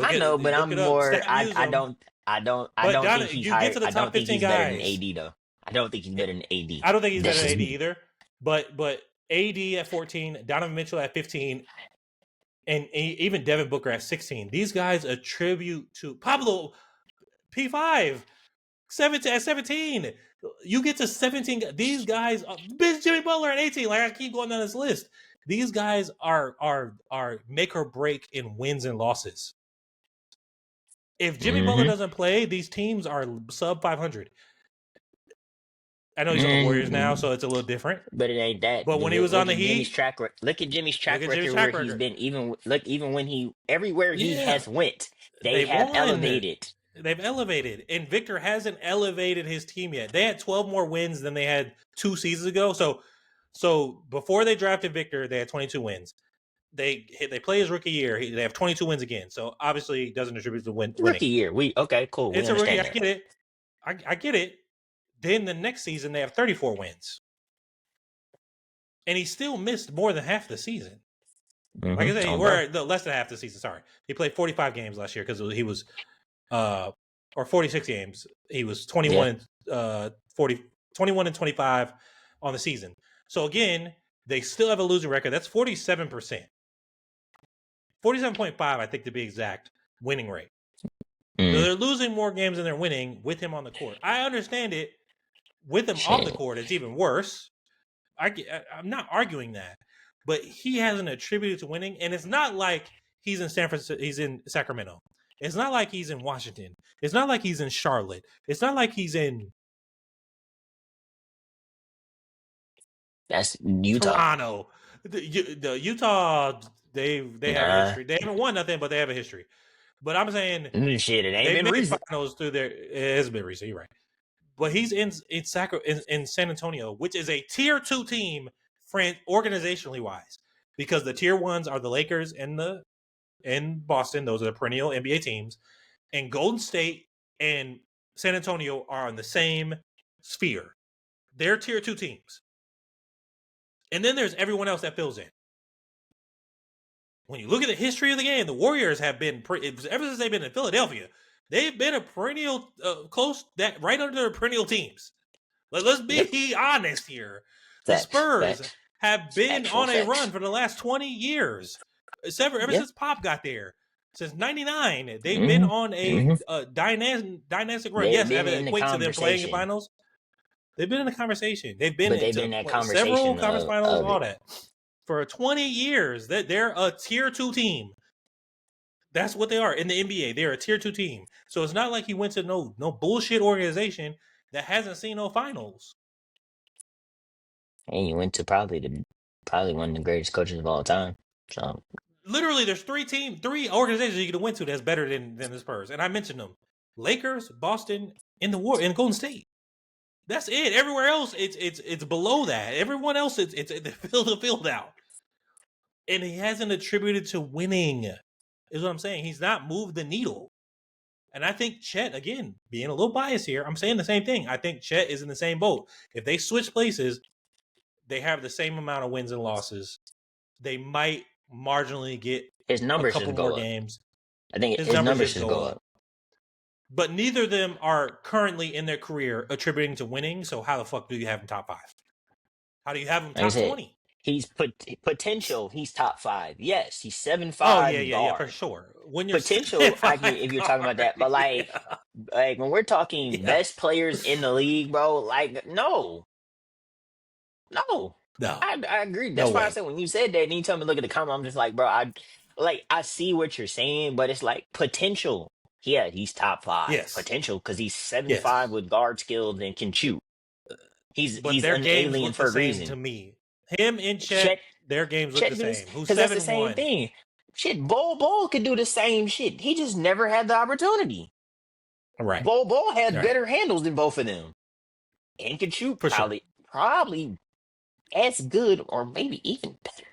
I know, but I'm more. I don't think he's higher. I don't think he's better than AD though. I don't think he's better than AD. I don't think he's better than AD either. But AD at 14, Donovan Mitchell at 15, and even Devin Booker at 16. These guys attribute to Pablo P5 at 17. You get to 17. These guys, Jimmy Butler at 18. Like I keep going down this list. These guys are make or break in wins and losses. If Jimmy Butler doesn't play, these teams are sub 500. I know he's on the Warriors now, so it's a little different. But it ain't that. But when he was on the Heat, look at Jimmy's track record where he's been. Even when everywhere he has went, they have elevated. They've elevated, and Victor hasn't elevated his team yet. They had 12 more wins than they had 2 seasons ago. So before they drafted Victor, they had 22 wins. They play his rookie year. They have 22 wins again. So obviously, he doesn't attribute to winning. Rookie year, okay, cool. It's a rookie. I get it. I get it. Then the next season, they have 34 wins. And he still missed more than half the season. Like I said, less than half the season, sorry. He played 45 games last year because he was, or 46 games. He was 21 and 25 on the season. So again, they still have a losing record. That's 47%. 47.5, I think to be exact, winning rate. So they're losing more games than they're winning with him on the court. I understand it. With him off the Shit. court, it's even worse. I'm not arguing that, but he hasn't attributed to winning, and it's not like he's in San Francisco. He's in Sacramento. It's not like he's in Washington. It's not like he's in Charlotte. It's not like he's in That's Utah. Toronto. The Utah, they have a Nah. history. They haven't won nothing, but they have a history. But I'm saying Shit, it ain't they've been made recent. finals through their. It has been recent. You're right. But he's in San Antonio, which is a tier 2 team, organizationally wise, because the tier 1s are the Lakers and Boston. Those are the perennial NBA teams, and Golden State and San Antonio are on the same sphere. They're tier 2 teams, and then there's everyone else that fills in. When you look at the history of the game, the Warriors have been ever since they've been in Philadelphia. They've been a perennial right under their perennial teams. Let's be honest here. The Spurs have been on a run for the last 20 years. Ever since Pop got there. Since 99, they've been on a dynastic run. Yes, I equate to them playing in finals. They've been in the conversation. They've been in that conversation several conference finals, all that. For 20 years, they're a tier 2 team. That's what they are in the NBA. They're a tier 2 team. So it's not like he went to no bullshit organization that hasn't seen no finals. And you went to probably one of the greatest coaches of all time. So literally, there's three organizations you could have went to that's better than the Spurs, and I mentioned them: Lakers, Boston, and Golden State. That's it. Everywhere else, it's below that. Everyone else, it's the field out, and he hasn't attributed to winning. Is what I'm saying. He's not moved the needle. And I think Chet, again, being a little biased here, I'm saying the same thing. I think Chet is in the same boat. If they switch places, they have the same amount of wins and losses. They might marginally get his numbers a couple more games. I think his numbers should go up. But neither of them are currently in their career attributing to winning. So how the fuck do you have him top 5? How do you have him top 20? He's potential. He's top 5. Yes, he's 7'5". Oh yeah, for sure. When you're potential, if you're talking about that, but like when we're talking best players in the league, bro, like no. I agree. That's why I said when you said that, and you tell me look at the comment, I'm just like, bro, I see what you're saying, but it's like potential. Yeah, he's top 5. Yes. Potential because he's 7'5" with guard skills and can shoot. He's their an games alien look for the a reason. Same to me. Him and Chet, their games look the same. Who's 7'1"? That's the same thing. Shit, Bol could do the same shit. He just never had the opportunity. Right. Bol had better handles than both of them, and could shoot probably as good or maybe even better.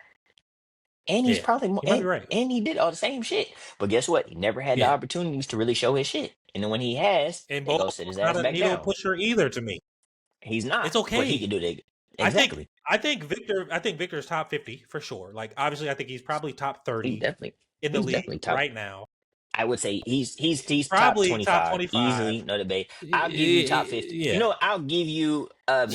And he's probably more. He might be right. And he did all the same shit. But guess what? He never had the opportunities to really show his shit. And then when he has, and they go sit his ass back down. Not a needle pusher either to me. He's not. It's okay. But he can do that. Exactly. I think Victor's top 50 for sure. Like obviously, I think he's probably top 30 in the league right now. I would say he's probably top 25. Easily, no debate. I'll give you top 50. Yeah. You know, I'll give you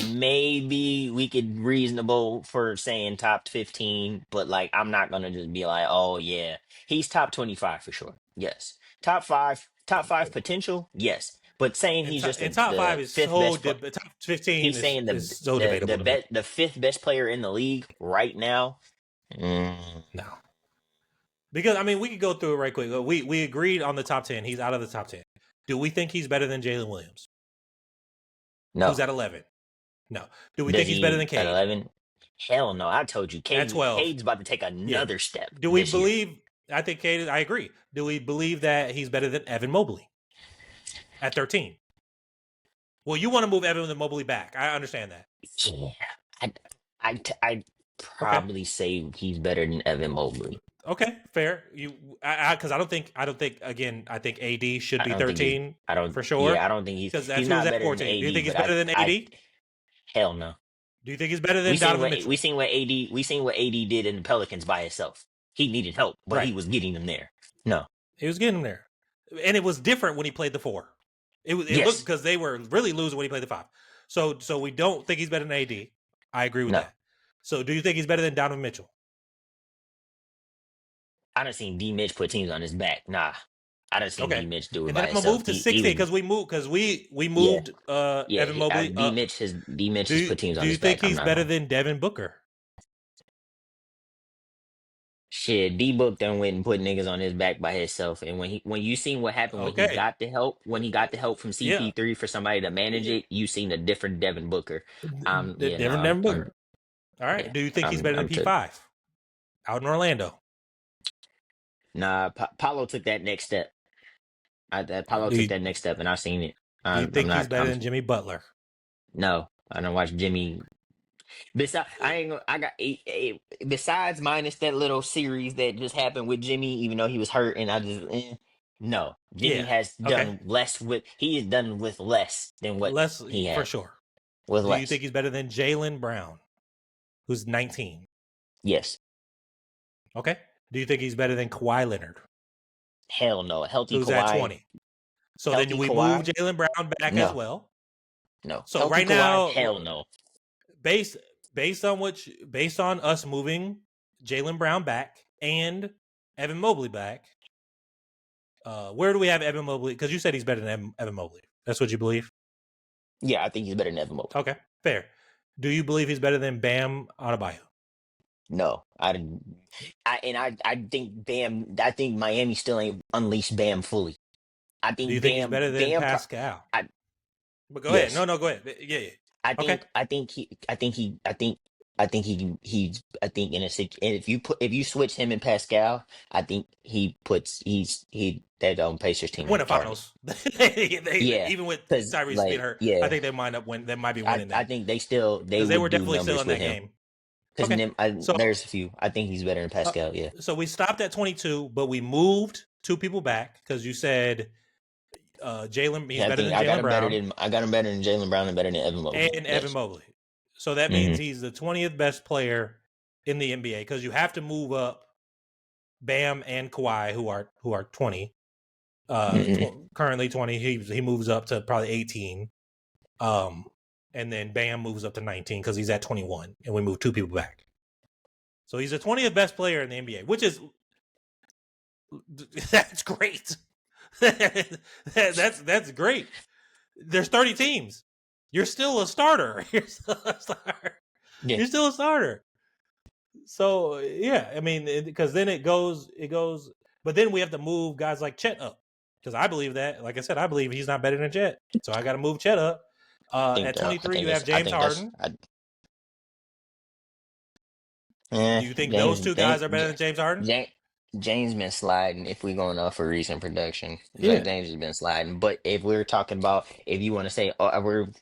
maybe we could reasonable for saying top 15, but like I'm not gonna just be like, oh yeah, he's top 25 for sure. Yes, top five potential. Yes, but saying he's just top 5 is so top 15. He's saying is so debatable. The 5th best player in the league right now. No. Because, I mean, we could go through it right quick. We agreed on the top 10. He's out of the top 10. Do we think he's better than Jalen Williams? No. Who's at 11? No. Do we think he's better than Cade? At 11? Hell no. I told you. Cade, at 12. Cade's about to take another step. Do we believe... I think Cade... I agree. Do we believe that he's better than Evan Mobley? At 13? Well, you want to move Evan Mobley back. I understand that. Yeah. I'd probably say he's better than Evan Mobley. Okay, fair. Because I don't think again. I think AD should be 13. I don't for sure. Yeah, I don't think because that's who's at 14. Do you think he's better than AD? Hell no. Do you think he's better than Donovan Mitchell? We seen what AD did in the Pelicans by himself. He needed help, but he was getting them there. No, he was getting them there, and it was different when he played the 4. It looked because they were really losing when he played the 5. So we don't think he's better than AD. I agree with that. So do you think he's better than Donovan Mitchell? I done seen D. Mitch put teams on his back. Nah. I done seen Okay. B Mitch do it And then by I'm gonna himself. move to He 16 was because we yeah moved yeah. Evan Mobley up. B Mitch has put teams Do on you his think back. I'm he's not better going. than Devin Booker? Shit, D Book done went and put niggas on his back by himself. And when you seen what happened Okay. when he got the help from Yeah. CP3 for somebody to manage it, you seen a different Devin Booker. Yeah, no, Different Devin Booker. I'm All right. yeah, Do you think he's better than I'm took. P5 out in Orlando? Nah, Paulo took that next step. Paulo Do took you that next step, and I've seen it. do you I'm think he's not. better than Jimmy Butler? No, I don't watch Jimmy. Besides, I ain't. I got besides minus that little series that just happened with Jimmy, even though he was hurt, and I just no. Jimmy Yeah. has Okay. done less with. He has done with less than what Less he for had sure. with Do you less. think he's better than Jalen Brown, who's 19? Yes. Okay. Do you think he's better than Kawhi Leonard, Hell no. Healthy who's at Kawhi. 20? So then Healthy we move Kawhi. Jalen Brown back as No. well. No. So Healthy right Kawhi. now, Hell no. based based on us moving Jalen Brown back and Evan Mobley back, where do we have Evan Mobley? Because you said he's better than Evan Mobley. That's what you believe? Yeah, I think he's better than Evan Mobley. Okay, fair. Do you believe he's better than Bam Adebayo? No, I think Bam. I think Miami still ain't unleashed Bam fully. I Do you think think he's better than Pascal? I But go ahead. yes. No, go ahead. Yeah, yeah. Okay. I think in a and if you switch him and Pascal, I think he that Pacers team is Win the retarded. finals. Yeah, Even with because Tyrese being like hurt, I yeah, think they might be winning I that think they because they were would do definitely still numbers in with that him. game. Because Okay. So there's a few. I think he's better than uh, Pascal. Yeah. so we stopped at 22, but we moved two people back because you said Jalen. He's Yeah, I better think than Jalen Brown I got him better than Jalen Brown and better than Evan Mobley. and Evan Yes. Mobley. So that means Hmm. he's the 20th best player in the NBA because you have to move up Bam and Kawhi, who are 20. Currently 20. He moves up to probably 18. And then Bam moves up to 19 because he's at 21, and we move two people back. So he's the 20th best player in the NBA, which is that's great. That's great. There's 30 teams. You're still a starter. You're still a starter. Yeah. You're still a starter. So yeah, I mean, because then it goes, but then we have to move guys like Chet up because I believe that, like I said, I believe he's not better than Chet, so I got to move Chet up. At 23, you have I James think that's Harden. eh, Do you think those two guys are better than James Harden? James James been sliding if we're going off for recent production. Yeah, James has been sliding. But if we're talking about if you want to say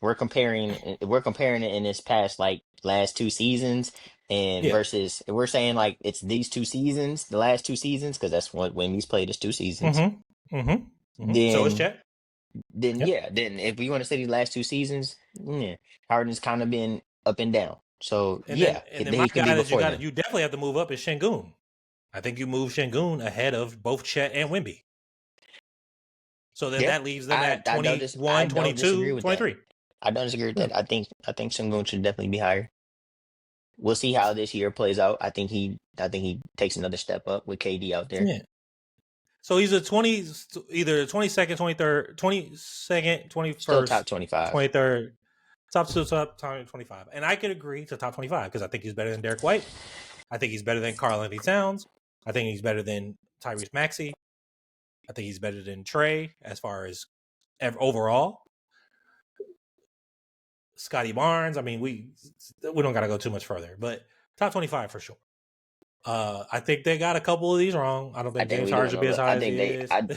we're comparing it in this past like last two seasons and yeah. versus if we're saying like it's these two seasons, the last two seasons, because that's what Wemby's played is two seasons, So is then Chet. Yeah, yeah, then if we want to say these last two seasons, yeah, Harden's kind of been up and down. So yeah, and then my he can be guy that before them. you definitely have to move up is Şengün. I think you move Şengün ahead of both Chet and Wemby. So then Yeah, that leaves them at I 21, don't disagree 22, with that. 23. I don't disagree with Yeah. that. I think Sengun should definitely be higher. We'll see how this year plays out. I think he takes another step up with KD out there. Yeah. So he's a 20, either 22nd, 23rd, 22nd, Still 21st, top 25. 23rd, top 25. And I could agree to top 25 because I think he's better than Derek White. I think he's better than Karl-Anthony Towns. I think he's better than Tyrese Maxey. I think he's better than Trey as far as overall. Scotty Barnes. I mean, we don't got to go too much further, but top 25 for sure. I think they got a couple of these wrong. I don't I think think James we Harden doing should a be as little. high I as think he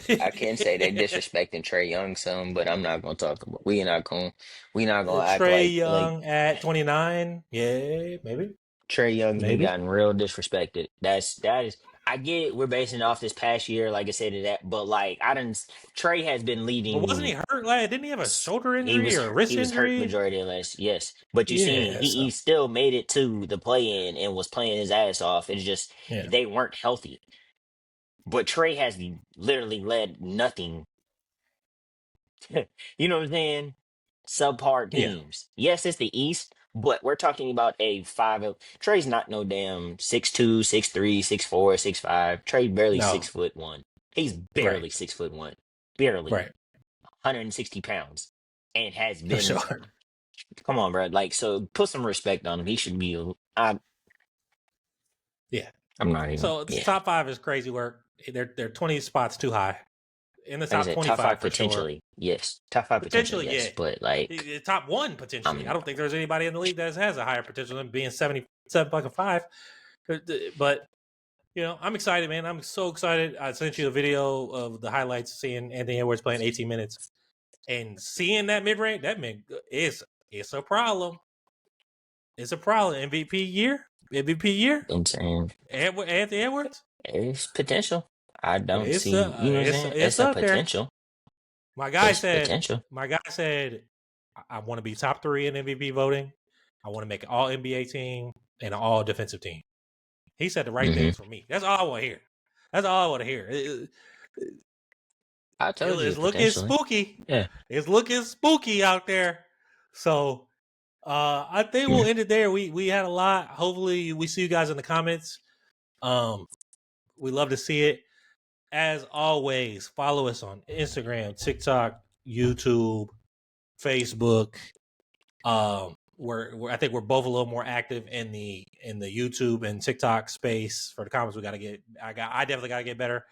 they. is. I can say they disrespecting Trey Young some, but I'm not gonna talk about. We not gonna act Trey like Young at 29. Yeah, maybe. Trey Young's been Maybe. gotten real disrespected. That is. I get it, we're basing it off this past year, like I said to that, but like I didn't. Trey has been But wasn't he leading. hurt? Like, didn't he have a shoulder injury or a He wrist was hurt injury? majority of last. Yes, but you seen Yeah, so he still made it to the play in and was playing his ass off. It's just yeah. they weren't healthy. But Trey has literally led nothing. You know what I'm saying? Subpar Yeah. teams. Yes, it's the East, but we're talking about a five. Trey's not no damn 6'2", 6'3", 6'4", 6'5". Trey barely No. 6'1". He's barely 6'1", barely Right. 160 pounds, and has For been. sure. Come on, bro. Like, so put some respect on him. He should be. Yeah. I'm not even. So this Yeah, top 5 is crazy work. They're 20 spots too high. In the like I top said, top 25 five for sure. potentially. Yes, top five potentially. Potentially, Yes, yeah. but like, Top 1 potentially. I I'm don't think there's anybody in the league that has a higher potential than being 77 fucking 5. But I'm excited, man. I'm so excited. I sent you a video of the highlights, seeing Anthony Edwards playing 18 minutes and seeing that mid range. That mid it's a problem. It's a problem. MVP year. saying Anthony Edwards. it's potential. I don't It's see. You know what I'm saying? it's It's a up there. potential. My guy It's said. potential. My guy said, I want to be top 3 in MVP voting. I want to make an All NBA team and an All Defensive team. He said the right Hmm. things for me. That's all I want to hear. That's all I want to hear. I told you It's looking potentially. spooky. Yeah. It's looking spooky out there. So I think we'll Mhm. end it there. We had a lot. Hopefully we see you guys in the comments. We love to see it. As always, follow us on Instagram, TikTok, YouTube, Facebook. I think we're both a little more active in the YouTube and TikTok space. For the comments, I definitely gotta get better.